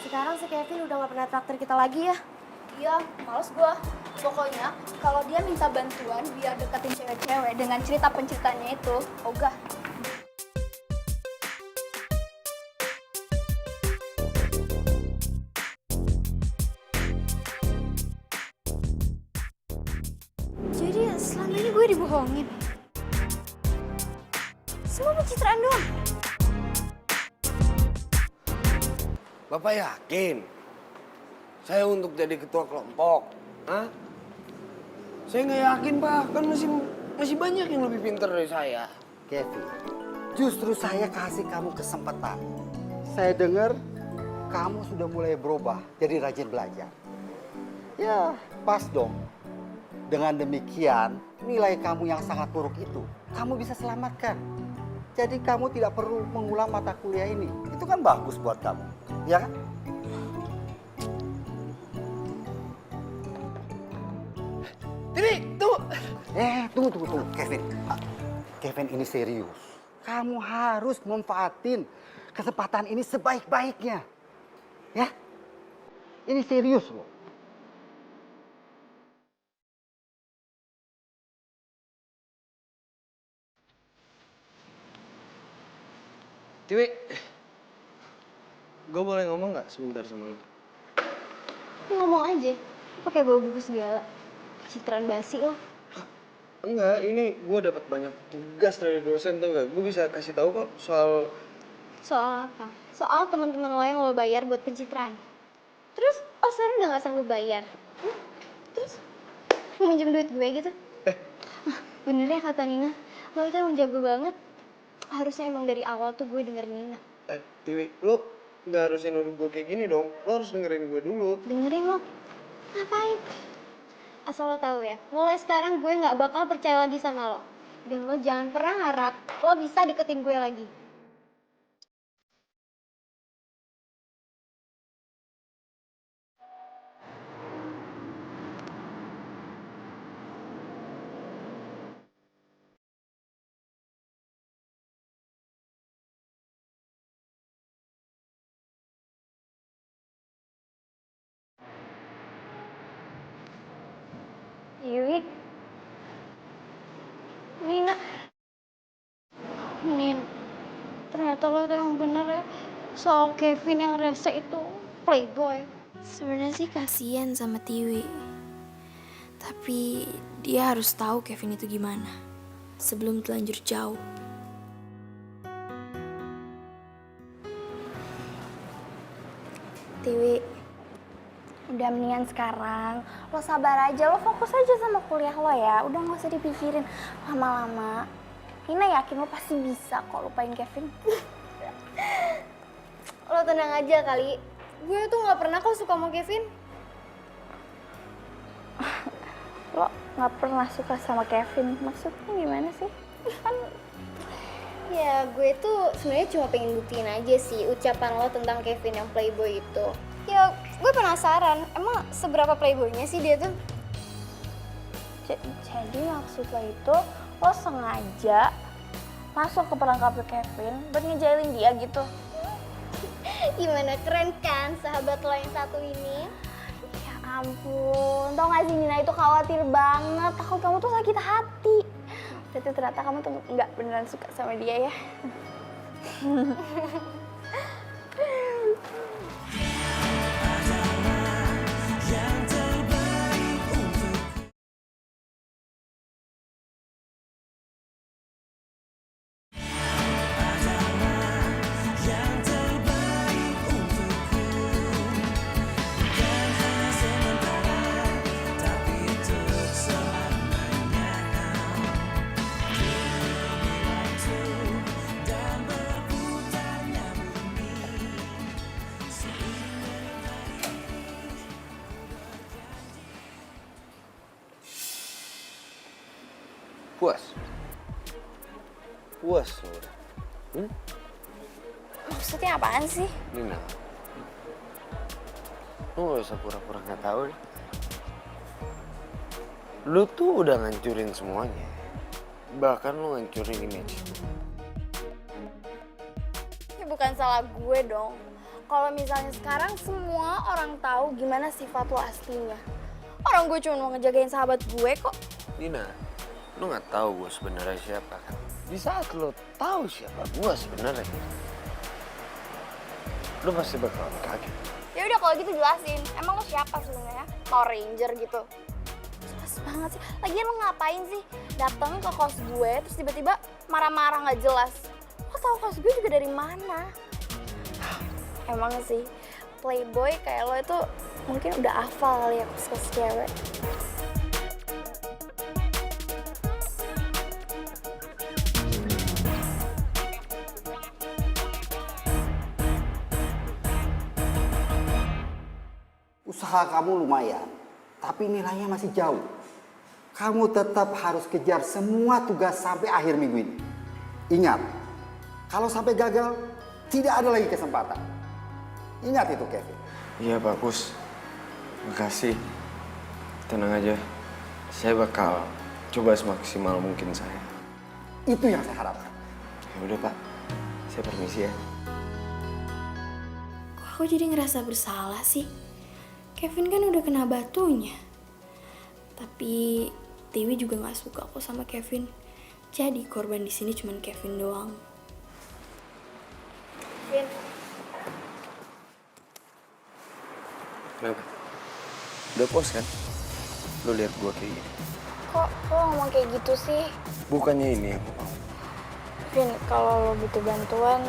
Sekarang si Kevin udah gak pernah traktir kita lagi ya. Iya, males gua. Pokoknya kalau dia minta bantuan biar deketin cewek-cewek dengan cerita penciptanya itu, ogah. Jadi selama ini gue dibohongin. Semua pencitraan doang. Bapak yakin saya untuk jadi ketua kelompok? Hah? Saya nggak yakin, Pak. Kan masih banyak yang lebih pintar dari saya. Kevin, justru saya kasih kamu kesempatan. Saya dengar kamu sudah mulai berubah jadi rajin belajar. Ya, pas dong. Dengan demikian, nilai kamu yang sangat buruk itu, kamu bisa selamatkan. Jadi kamu tidak perlu mengulang mata kuliah ini. Itu kan bagus buat kamu, ya kan? Ini, tunggu. Tunggu, Kevin. Kevin, ini serius. Kamu harus manfaatin kesempatan ini sebaik-baiknya. Ya? Ini serius loh. Tiwi, gue boleh ngomong nggak sebentar sama lu? Ngomong aja. Pakai bawa buku segala. Pencitraan basi lo. Enggak, ini gue dapat banyak tugas dari dosen tuh gak? Gue bisa kasih tahu kok soal Soal apa? Soal teman-teman lo yang lo bayar buat pencitraan. Terus, sekarang udah gak sanggup bayar. Terus, mau minjem duit gue gitu? Bener ya kata Nina, lo itu emang jago banget. Harusnya emang dari awal tuh gue dengerin Nina. Tiwi, lo nggak harusnya nuduh gue kayak gini dong. Lo harus dengerin gue dulu. Dengerin lo? Ngapain? Asal lo tahu ya, mulai sekarang gue nggak bakal percaya lagi sama lo. Dan lo jangan pernah harap lo bisa deketin gue lagi. Yui, Nina, ternyata lo tuh yang bener ya soal Kevin yang rese itu playboy. Sebenarnya sih kasihan sama Tiwi. Tapi dia harus tahu Kevin itu gimana sebelum terlanjur jauh. Tiwi, udah mendingan sekarang lo sabar aja, lo fokus aja sama kuliah lo ya. Udah gak usah dipikirin lama-lama. Nina yakin lo pasti bisa kok lupain Kevin. Lo tenang aja kali, gue tuh gak pernah kok suka sama Kevin. Lo gak pernah suka sama Kevin, maksudnya gimana sih? Kan Ya gue tuh sebenarnya cuma pengen buktiin aja sih ucapan lo tentang Kevin yang playboy itu. Ya gue penasaran, emang seberapa playboynya sih dia tuh? jadi maksud lo itu lo sengaja masuk ke perangkapnya Kevin buat ngejailin dia gitu? Gimana, keren kan sahabat lo yang satu ini? Ya ampun, tau gak sih Nina itu khawatir banget, takut kamu tuh sakit hati. Berarti ternyata kamu tuh nggak beneran suka sama dia ya? Puas? Puas lo? Maksudnya apaan sih? Nina, lu gak usah pura-pura gak tahu deh. Lu tuh udah ngancurin semuanya. Bahkan lu ngancurin image. Ya bukan salah gue dong. Kalau misalnya sekarang semua orang tahu gimana sifat lo aslinya. Orang gue cuma mau ngejagain sahabat gue kok. Nina, lu gak tahu gue sebenarnya siapa kan? Di saat lu tahu siapa gue sebenarnya, lu pasti bakalan kaget. Ya udah kalau gitu jelasin. Emang lo siapa sebenarnya? Power Ranger gitu. Jelas banget sih. Lagian lo ngapain sih dateng ke kos gue terus tiba-tiba marah-marah nggak jelas? Lo tau kos gue juga dari mana? Emang sih playboy kayak lo itu mungkin udah hafal kali ya kos-kos cewek. Usaha kamu lumayan, tapi nilainya masih jauh. Kamu tetap harus kejar semua tugas sampai akhir minggu ini. Ingat, kalau sampai gagal, tidak ada lagi kesempatan. Ingat itu, Kevin. Iya, bagus. Makasih. Tenang aja. Saya bakal coba semaksimal mungkin saya. Itu yang saya harapkan. Ya udah, Pak. Saya permisi ya. Kok aku jadi ngerasa bersalah sih? Kevin kan udah kena batunya. Tapi Tiwi juga nggak suka kok sama Kevin. Jadi korban di sini cuma Kevin doang. Vin, Kenapa? Udah puas kan? Lo lihat gua kayak gini. kok lo ngomong kayak gitu sih? Bukannya ini yang aku mau. Vin, kalau lo butuh bantuan,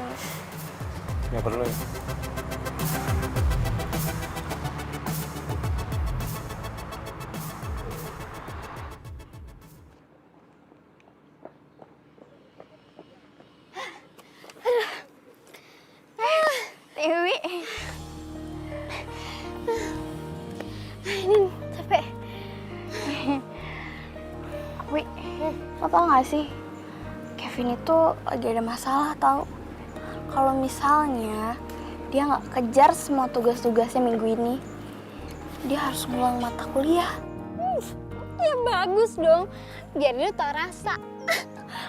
Nggak perlu ya. Tiwi. Ini capek. Wi, lo tau gak sih? Kevin itu lagi ada masalah tau. Kalau misalnya dia nggak kejar semua tugas-tugasnya minggu ini, dia harus ngulang mata kuliah. Ya bagus dong, biar dia tak rasa.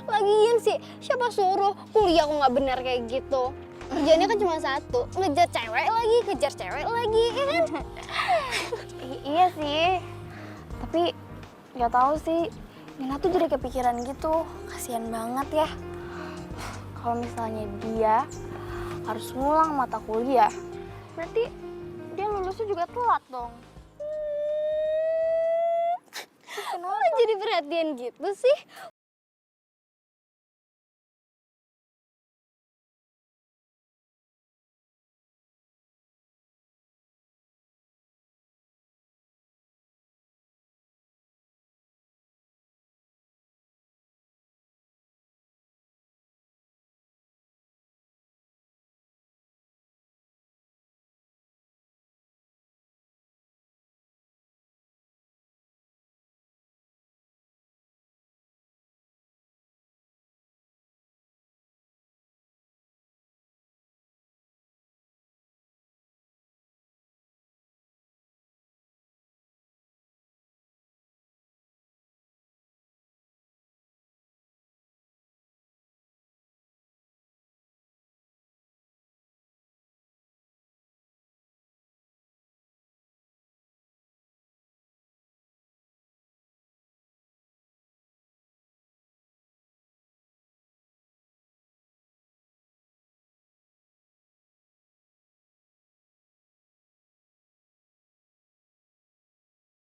Lagian sih, siapa suruh kuliah kok nggak benar kayak gitu? Kerjanya kan cuma satu, ngejar cewek lagi, kejar cewek lagi, ya kan? Iya sih, tapi nggak tahu sih. Nina tuh jadi kepikiran gitu, kasihan banget ya. Kalau misalnya dia harus ngulang mata kuliah, berarti dia lulusnya juga telat dong. Kenapa jadi perhatian gitu sih?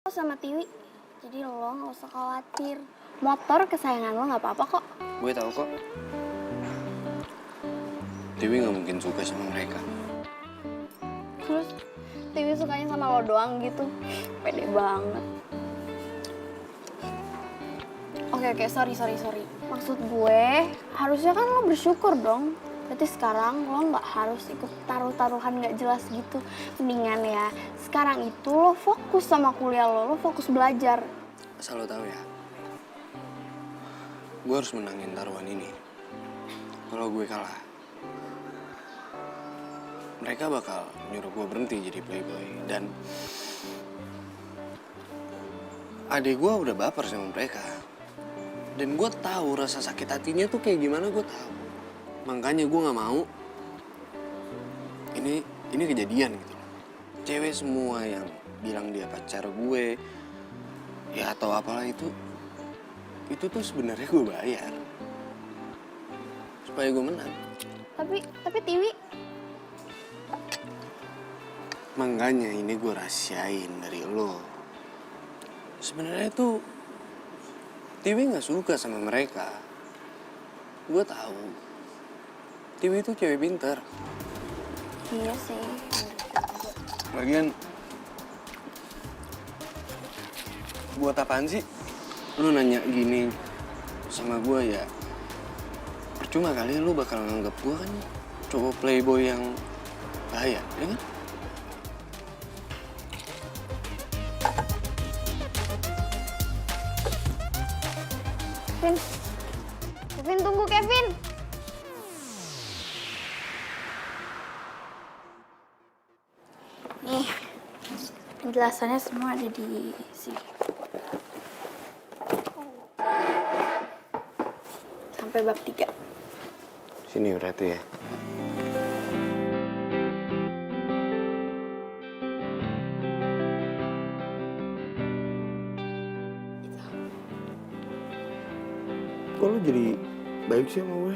Sama Tiwi, jadi lo nggak usah khawatir. Motor kesayangan lo nggak apa-apa kok. Gue tahu kok. Tiwi nggak mungkin suka sama mereka. Terus Tiwi sukanya sama lo doang gitu, pede banget. Oke, sorry. Maksud gue, harusnya kan lo bersyukur dong. Berarti sekarang lo nggak harus ikut taruh-taruhan nggak jelas gitu. Mendingan ya, sekarang itu lo fokus sama kuliah lo fokus belajar. Asal lo tahu ya, gue harus menangin taruhan ini. Kalau gue kalah, mereka bakal nyuruh gue berhenti jadi playboy. Dan adik gue udah baper sama mereka. Dan gue tahu rasa sakit hatinya tuh kayak gimana, gue tahu. Makanya gue nggak mau ini kejadian gitu loh. Cewek semua yang bilang dia pacar gue, ya atau apalah itu tuh sebenarnya gue bayar supaya gue menang. Tapi Tiwi, Makanya ini gue rahasiain dari lo. Sebenarnya tuh Tiwi nggak suka sama mereka. Gue tahu. Tiwi itu cewek pintar. iya sih. Lagian buat apaan sih lu nanya gini sama gue ya? Percuma kali lu bakal nganggap gue kan cowok playboy yang bahaya, ya kan? Kevin, tunggu Kevin. Nih, penjelasannya semua ada di sini. Sampai bab 3. Sini berarti ya. Kok lu jadi baik sih sama gue?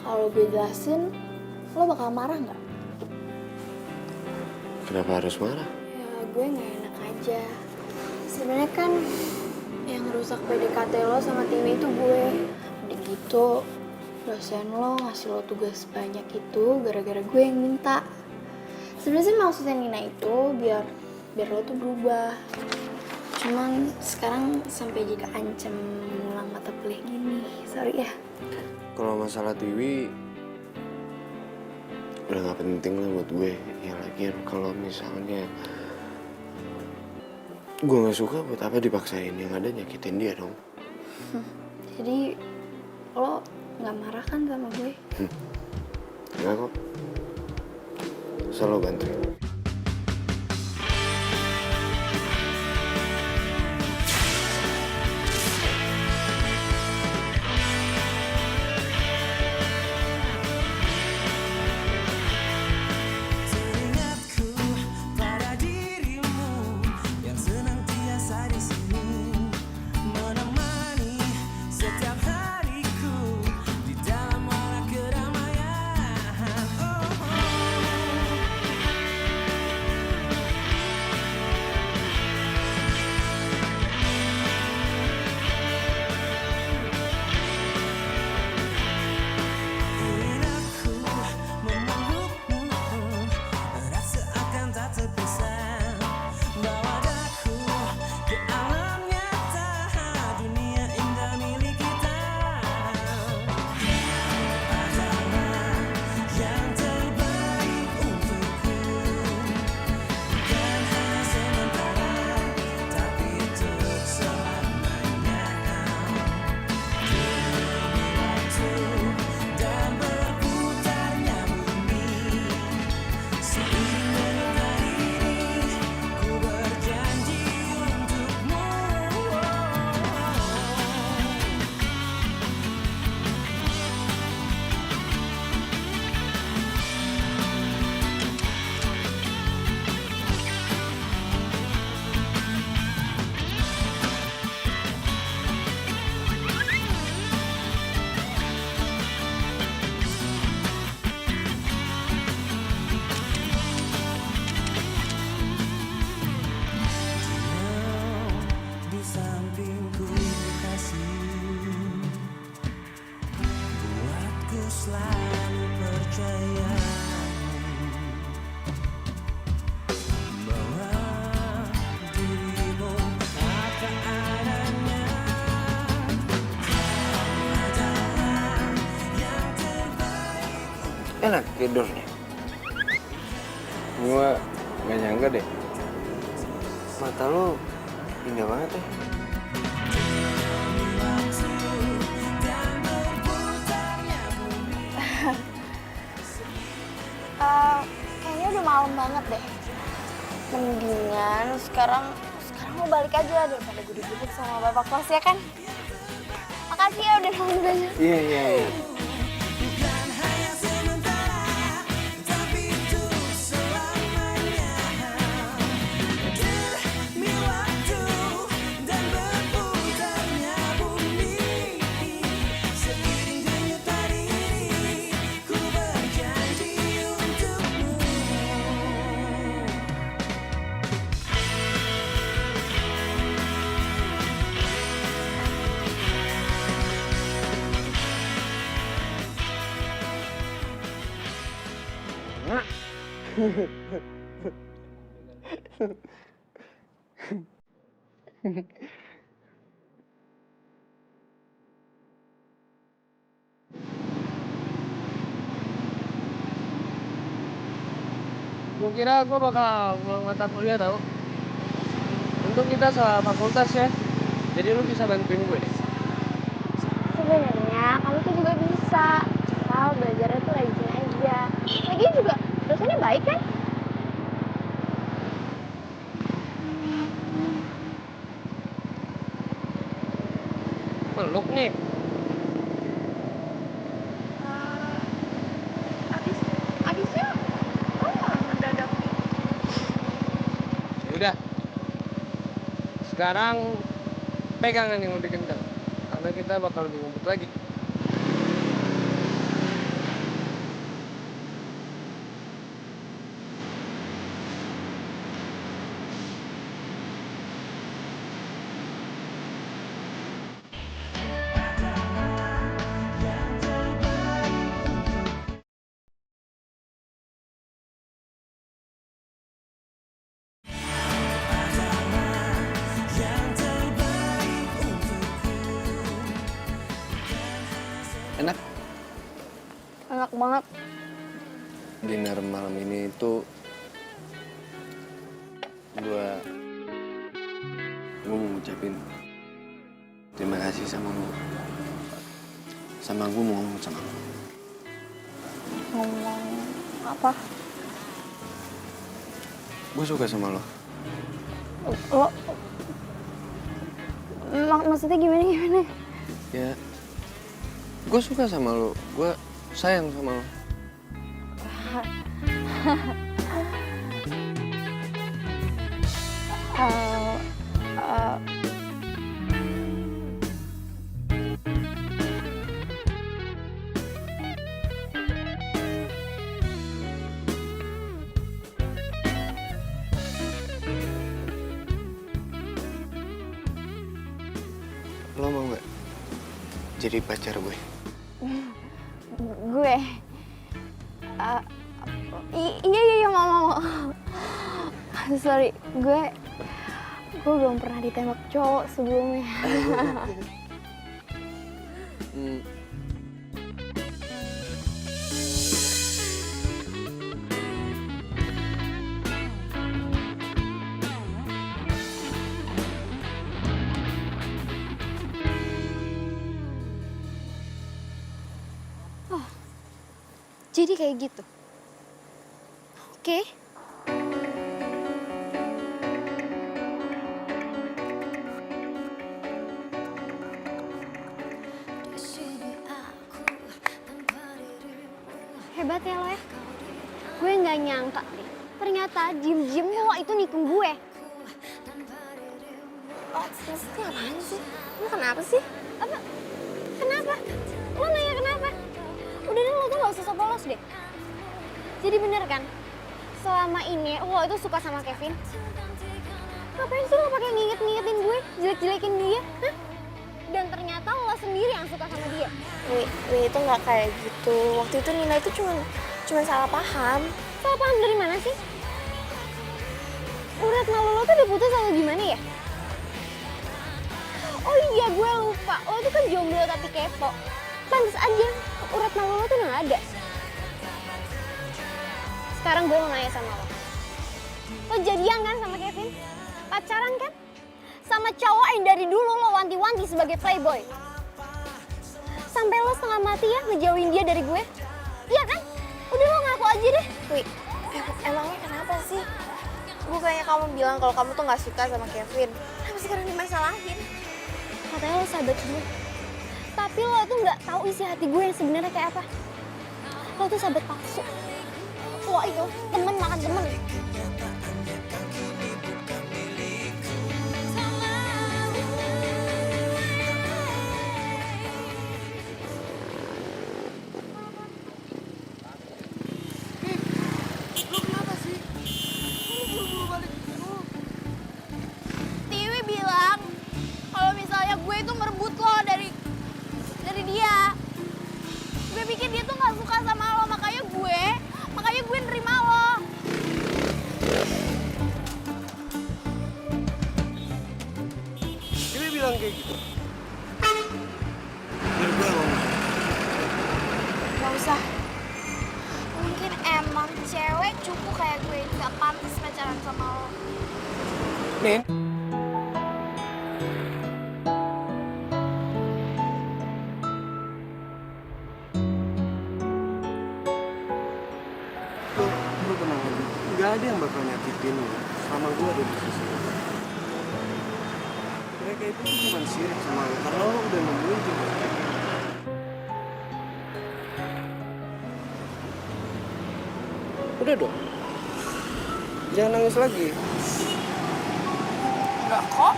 Kalau gue jelasin, lo bakal marah nggak? Kenapa harus marah? Ya gue nggak enak aja. Sebenarnya kan yang rusak PDKT lo sama Tiwi itu gue. Udah gitu, dosen lo ngasih lo tugas banyak itu gara-gara gue yang minta. Sebenarnya sih maksudnya Nina itu biar lo tuh berubah. Cuman sekarang sampai jadi ancam ngulang mata kuliah gini. Sorry ya. Kalau masalah Tiwi udah gak penting lah buat gue. Ya lagian kalau misalnya gue gak suka, buat apa dipaksain? Yang ada nyakitin dia dong. Jadi lo nggak marah kan sama gue? Enggak kok. Selalu bantuin. Teringatku pada dirimu yang senantiasa di sini menemani setiap hariku di dalam warna keramaian. Ingin aku memelukmu, rasa akan tak terpisah, bawa daku ke alam nyata, dunia indah milik kita. Adalah yang terbaik untukku, bukan hanya sementara, tapi untuk selamanya. Demi waktu dan berputarnya bumi, seiring dengan ini ku berjanji untukmu. Di sampingku kasih, buatku selalu percaya bahwa dirimu apa adanya. Kau adalah yang terbaik. Enak tidurnya. Gue gak nyangka deh. Mata lo indah banget ya. Kayaknya udah malam banget deh. Mendingan sekarang lo balik aja daripada gue dibut sama bapak kelas ya kan? Makasih ya udah nolongin banyak. Iya. Bukan hanya sementara, tapi itu selamanya. Demi waktu dan berputarnya bumi, seiring denyut nadi ku berjanji untukmu. Gue kira gue bakal ngulang mata kuliah tau. Untung kita salah fakultas ya. Jadi lu bisa bantuin gue deh. Sebenarnya kamu tuh juga bisa. Asal belajarnya tuh rajin aja. Lagian juga dosennya baik kan? Peluk nih. Abisnya kamu mendadak. Udah. Sekarang pegangan yang lebih kencang. Karena kita bakal lebih ngumpet lagi. Enak. Enak banget. Dinner malam ini tuh gue mau ngucapin terima kasih sama lu. Sama gue mau ngomong sama lu. Ngomong apa? Gue suka sama lo. Lo maksudnya gimana? Ya, gue suka sama lo. Gue sayang sama lo. Lo mau gak jadi pacar gue? Gue? Iya mau. Sorry, gue belum pernah ditembak cowok sebelumnya. Jadi kayak gitu. Oke. Hebat ya lo ya. Gue nggak nyangka nih. Ternyata diem-diem lo itu nikung gue. Oh, maksudnya apaan sih? Lo kenapa sih? Apa? Kenapa? Lo nanya kenapa? Udah deh, lo tuh gak usah sok polos deh. Jadi bener kan? Selama ini lo itu suka sama Kevin. Ngapain sih lo pakai nginget-ngingetin gue? Jelek-jelekin dia? Hah? Dan ternyata lo sendiri yang suka sama dia. Wi itu nggak kayak gitu. Waktu itu Nina itu cuma salah paham. Salah paham dari mana sih? Urat malu lo tuh udah putus atau gimana ya? Oh iya, gue lupa. Lo tuh kan jomblo tapi kepo. Pantes aja urat malu lo tuh nggak ada. Sekarang gue mau nanya sama lo. Lo jadian kan sama Kevin? Pacaran kan? Sama cowok yang dari dulu lo wanti-wanti sebagai playboy. Sampai lo setengah mati ya ngejauhin dia dari gue. Iya kan? Udah lo ngaku aja deh. Wih, emangnya kenapa sih? Bukannya kamu bilang kalau kamu tuh nggak suka sama Kevin. Kenapa sekarang dimasalahin? Katanya lo sahabat gue. Tapi lo tuh nggak tahu isi hati gue yang sebenarnya kayak apa. Lo tuh sahabat palsu. Lo itu temen makan temen. Tiwi bilang kalau misalnya gue itu merebut lo dari dia. Gue pikir dia tuh nggak suka sama lo, makanya gue nerima lo. Dia bilang kayak gitu. Biar gue ngomong. Gak usah. Mungkin emang cewek cupu kayak gue nggak pantas pacaran sama lo. Nin. Lu tenang aja. Gak ada yang bakal nyakitin lu selama gue ada di sisi lu. Mereka itu cuma sirik sama lu karena lu udah nemuin juga. Udah dong. Jangan nangis lagi. Enggak kok.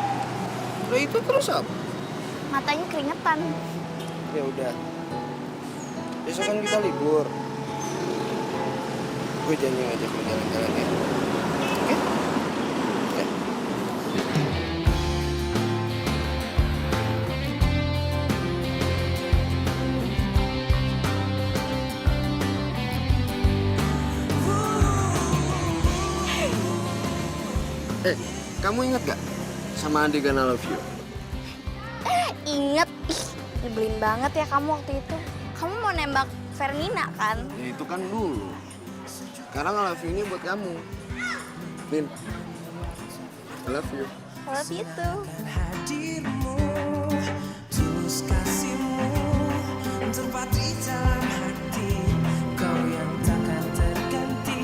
Udah itu terus apa? Matanya keringetan. Ya udah. Besok kan kita libur. Gue janji ngajak lu jalan-jalan ya. Oke? Oke. Kamu ingat gak sama adegan I Love You? Ingat, nyebelin banget ya kamu waktu itu. Kamu mau nembak Fernina kan? Ya itu kan dulu. Sekarang I Love You-nya buat kamu. Min, I love you. Kalau itu. Hadirmu, tulus kasihmu, tempat di dalam hati. Kau yang takkan terganti,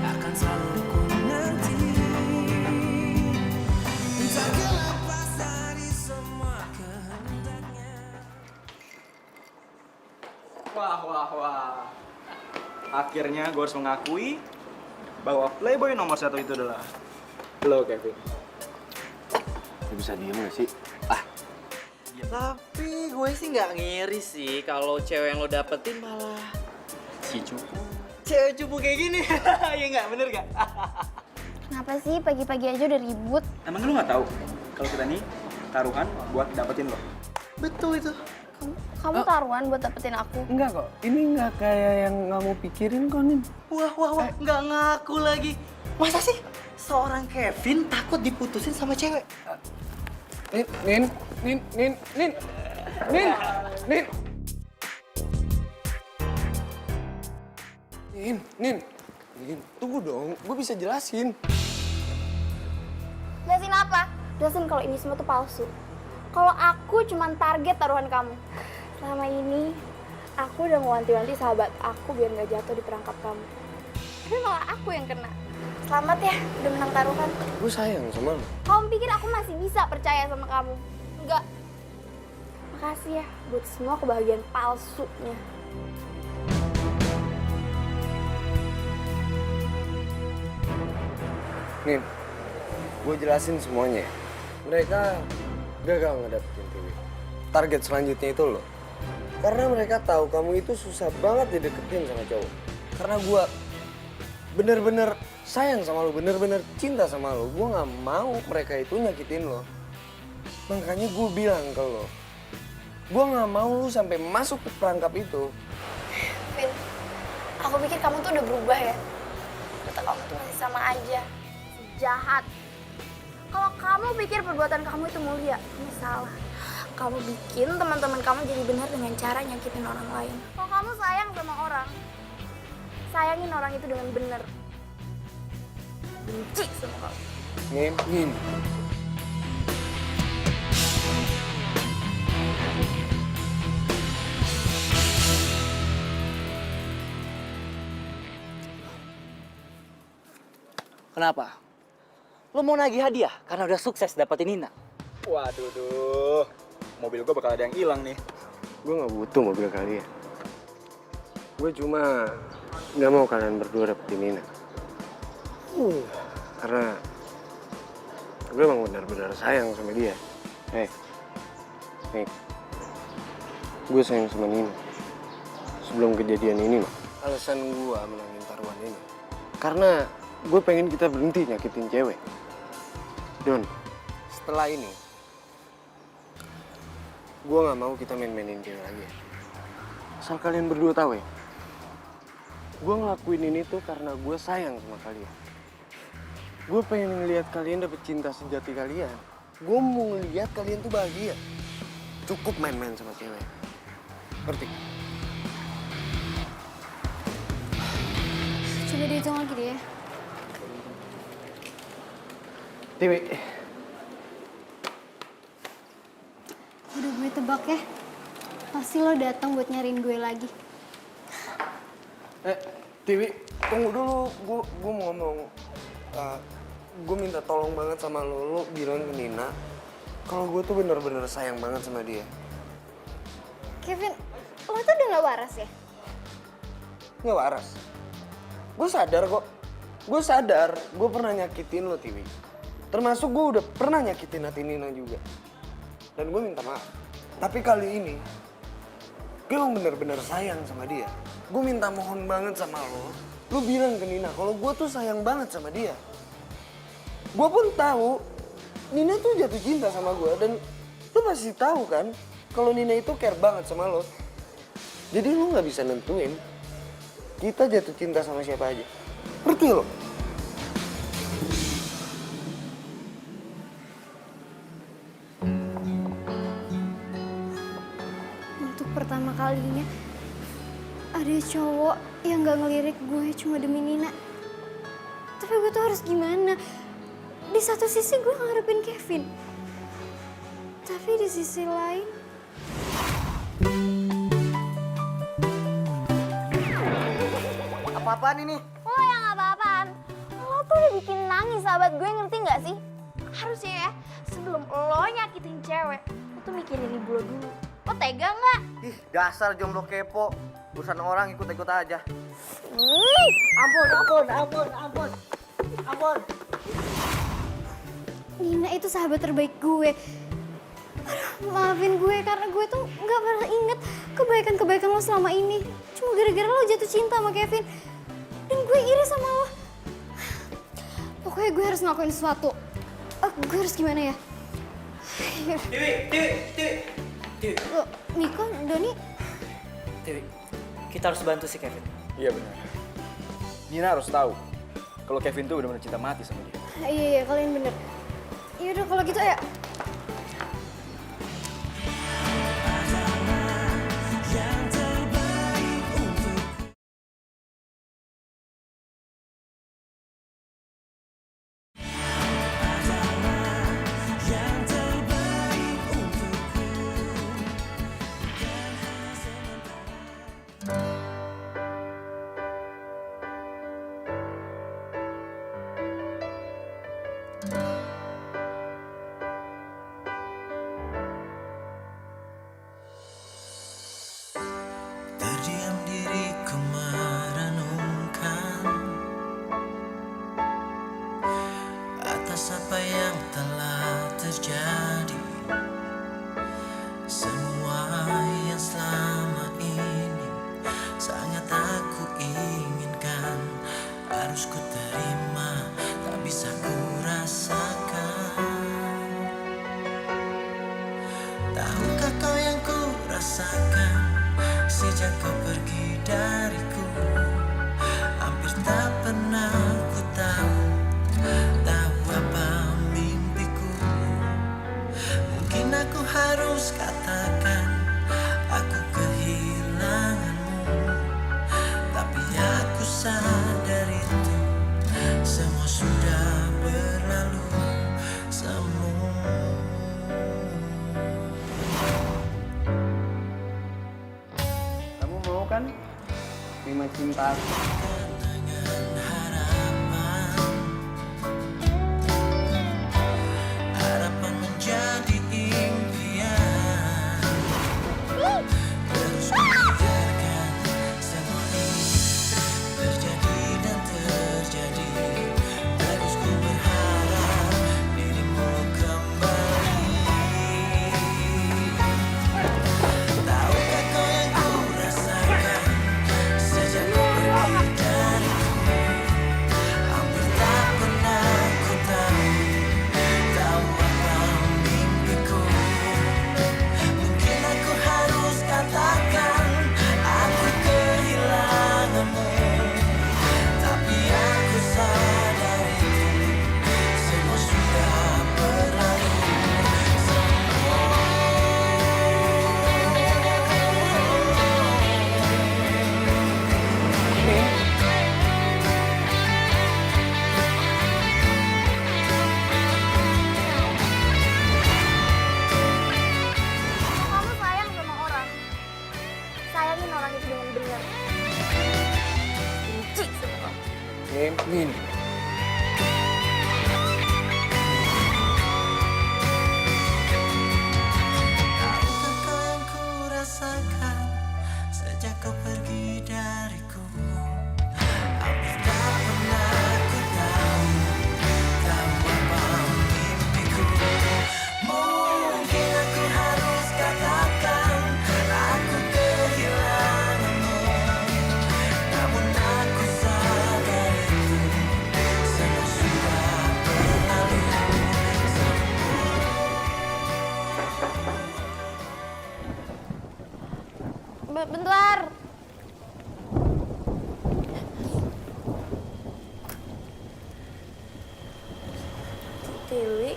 akan selalu ku nanti. Tak lepas dari semua kehendaknya. Wah. Akhirnya gue harus mengakui bahwa playboy nomor 1 itu adalah lo, Kevin. Lu bisa diem gak sih? Tapi gue sih nggak ngiri sih kalau cewek yang lo dapetin malah Si cupu. cewek cupu kayak gini. Ya nggak, bener nggak? Kenapa sih pagi-pagi aja udah ribut? Emang lu nggak tahu kalau kita nih taruhan buat dapetin lo? Betul itu. Kamu taruhan buat dapetin aku. Enggak kok, ini enggak kayak yang kamu pikirin kok, Nin. Wah, nggak ngaku lagi. Masa sih seorang Kevin takut diputusin sama cewek? Nin. Nin, tunggu dong, gue bisa jelasin. Jelasin apa? Jelasin kalau ini semua tuh palsu. Kalau aku cuman target taruhan kamu. Selama ini, aku udah ngewanti-wanti sahabat aku biar nggak jatuh di perangkap kamu. Tapi malah aku yang kena. Selamat ya, udah menang taruhan. Gue sayang sama lo. Kamu pikir aku masih bisa percaya sama kamu? Enggak. Makasih ya buat semua kebahagiaan palsunya. Nin, gue jelasin semuanya. Mereka gagal ngedapetin Tiwi. Target selanjutnya itu lo. Karena mereka tahu kamu itu susah banget dideketin sama cowok. Karena gue bener-bener sayang sama lo, bener-bener cinta sama lo. Gue gak mau mereka itu nyakitin lo. Makanya gue bilang ke lo, gue gak mau lo sampai masuk ke perangkap itu. Vin, aku pikir kamu tuh udah berubah ya. Ternyata kamu tuh masih sama aja. Jahat. Kalau kamu pikir perbuatan kamu itu mulia, kamu salah. Kamu bikin teman-teman kamu jadi benar dengan cara nyakitin orang lain. Kalau kamu sayang sama orang, sayangin orang itu dengan benar. Benci sama kamu. Nin. Kenapa? Lo mau nagih hadiah karena udah sukses dapetin Nina? Waduh, duh. Mobil gue bakal ada yang hilang nih. Gue nggak butuh mobil kalian. Gue cuma nggak mau kalian berdua dapetin Nina. Karena gue emang benar-benar sayang sama dia. Nih, gue sayang sama Nina. Sebelum kejadian ini, mah. Alasan gue menangin taruhan ini karena gue pengen kita berhenti nyakitin cewek. Don, setelah ini gue nggak mau kita main-mainin cewek lagi. Asal kalian berdua tahu ya, gue ngelakuin ini tuh karena gue sayang sama kalian. Gue pengen ngeliat kalian dapet cinta sejati kalian. Gue mau ngeliat kalian tuh bahagia. Cukup main-main sama cewek. Ngerti? Coba dihitung lagi deh ya. Tiwi. Udah gue tebak ya. Pasti lo datang buat nyariin gue lagi. Tiwi, tunggu dulu. Gue mau ngomong. Gue minta tolong banget sama lo. Lo bilang ke Nina kalau gue tuh bener-bener sayang banget sama dia. Kevin, lo tuh udah gak waras ya? Nggak waras. Gue sadar kok. Gue sadar gue pernah nyakitin lo, Tiwi. Termasuk gue udah pernah nyakitin hati Nina juga. Dan gue minta maaf. Tapi kali ini, gue emang bener-bener sayang sama dia. Gue minta mohon banget sama lo. Lo bilang ke Nina kalau gue tuh sayang banget sama dia. Gue pun tahu Nina tuh jatuh cinta sama gue. Dan lo pasti tahu kan kalau Nina itu care banget sama lo. Jadi lo gak bisa nentuin kita jatuh cinta sama siapa aja. Ngerti lo? Untuk pertama kalinya ada cowok yang gak ngelirik gue cuma demi Nina. Tapi gue tuh harus gimana? Di satu sisi gue ngarepin Kevin. Tapi di sisi lain... Apa-apaan ini? Lo yang apa-apaan? Lo tuh udah bikin nangis sahabat gue, ngerti gak sih? Harusnya ya, sebelum lo nyakitin cewek, lo tuh mikirin ibu lo dulu. Lo tega gak? Ih, dasar jomblo kepo. Urusan orang ikut-ikut aja. Ampun. Nina itu sahabat terbaik gue. Aduh, maafin gue karena gue tuh gak pernah inget kebaikan-kebaikan lo selama ini. Cuma gara-gara lo jatuh cinta sama Kevin. Dan gue iri sama lo. Pokoknya gue harus ngelakuin sesuatu. Gue harus gimana ya? Tiwi. Loh, Miko, Doni. Tiwi, kita harus bantu si Kevin. Iya benar. Nina harus tahu kalau Kevin tuh benar-benar cinta mati sama dia. Iya, kalian bener. Yaudah kalau gitu ya. Terdiam diriku merenungkan atas apa yang telah terjadi. Semua yang selama ini sangat aku inginkan, harus ku terima, tak bisa ku rasakan. Tahukah kau yang ku rasakan sejak kau pergi dariku? Hampir tak pernah ku tahu apa mimpiku. Mungkin aku harus katakan aku kehilanganmu, tapi aku sadar itu semua sudah berlalu semua. Kamu mau kan terima cinta aku? Dengan harapan Kevin. Tahukah kau yang ku rasakan sejak kau pergi dariku? Hampir tak pernah ku tahu apa mimpiku. Mungkin aku harus katakan aku kehilanganmu, namun aku sadar itu semua sudah berlalu. Bentar. Dewi.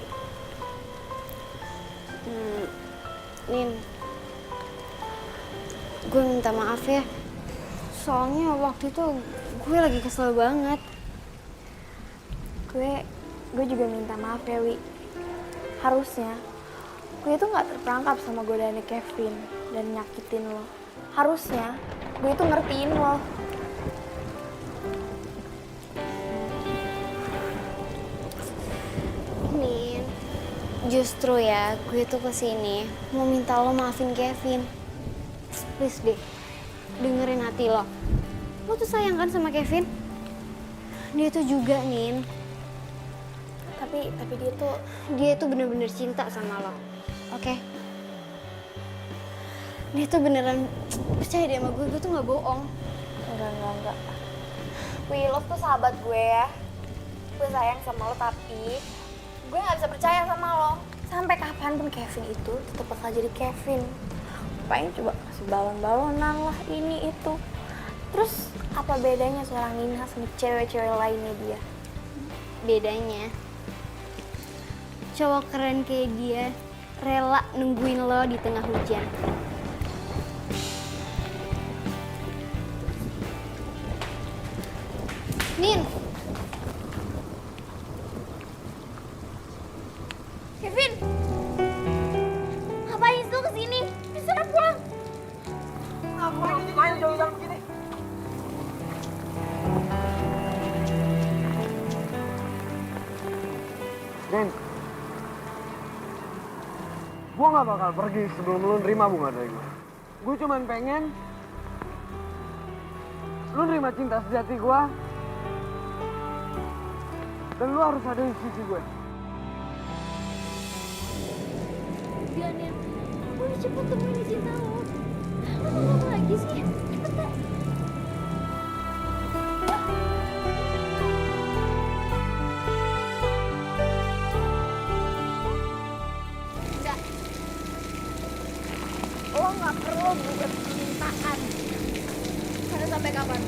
Nin. Gue minta maaf ya. Soalnya waktu itu gue lagi kesel banget. Gue juga minta maaf ya, Wi. Harusnya gue itu nggak terperangkap sama godaannya Kevin dan nyakitin lo. Harusnya gue itu ngertiin lo. Nin, justru ya gue tuh kesini mau minta lo maafin Kevin. Please deh, dengerin hati lo. Lo tuh sayang kan sama Kevin? Dia tuh juga, Nin. Tapi dia tuh bener-bener cinta sama lo. Oke? Dia tuh beneran percaya deh sama gue tuh gak bohong. Enggak. Wih, lo tuh sahabat gue ya. Gue sayang sama lo, tapi gue gak bisa percaya sama lo. Sampai kapanpun Kevin itu tetap bakal jadi Kevin. Pengen coba kasih balon-balonan lah, ini itu. Terus apa bedanya seorang Nina sama cewek-cewek lainnya dia? Bedanya, cowok keren kayak dia rela nungguin lo di tengah hujan. Nin! Kevin! Ngapain lu kesini? Bisa pulang! Ngapain jauh-jauh begini? Den, gue gak bakal pergi sebelum lu nerima bunga dari gue. Gue cuman pengen lu nerima cinta sejati gue, dan lu harus ada di sisi gue. Jangan, gue cepet temuin cinta lo. Lo mau apa lagi sih? Cepetan. Enggak. Lo gak perlu buat permintaan. Karena sampai kapan?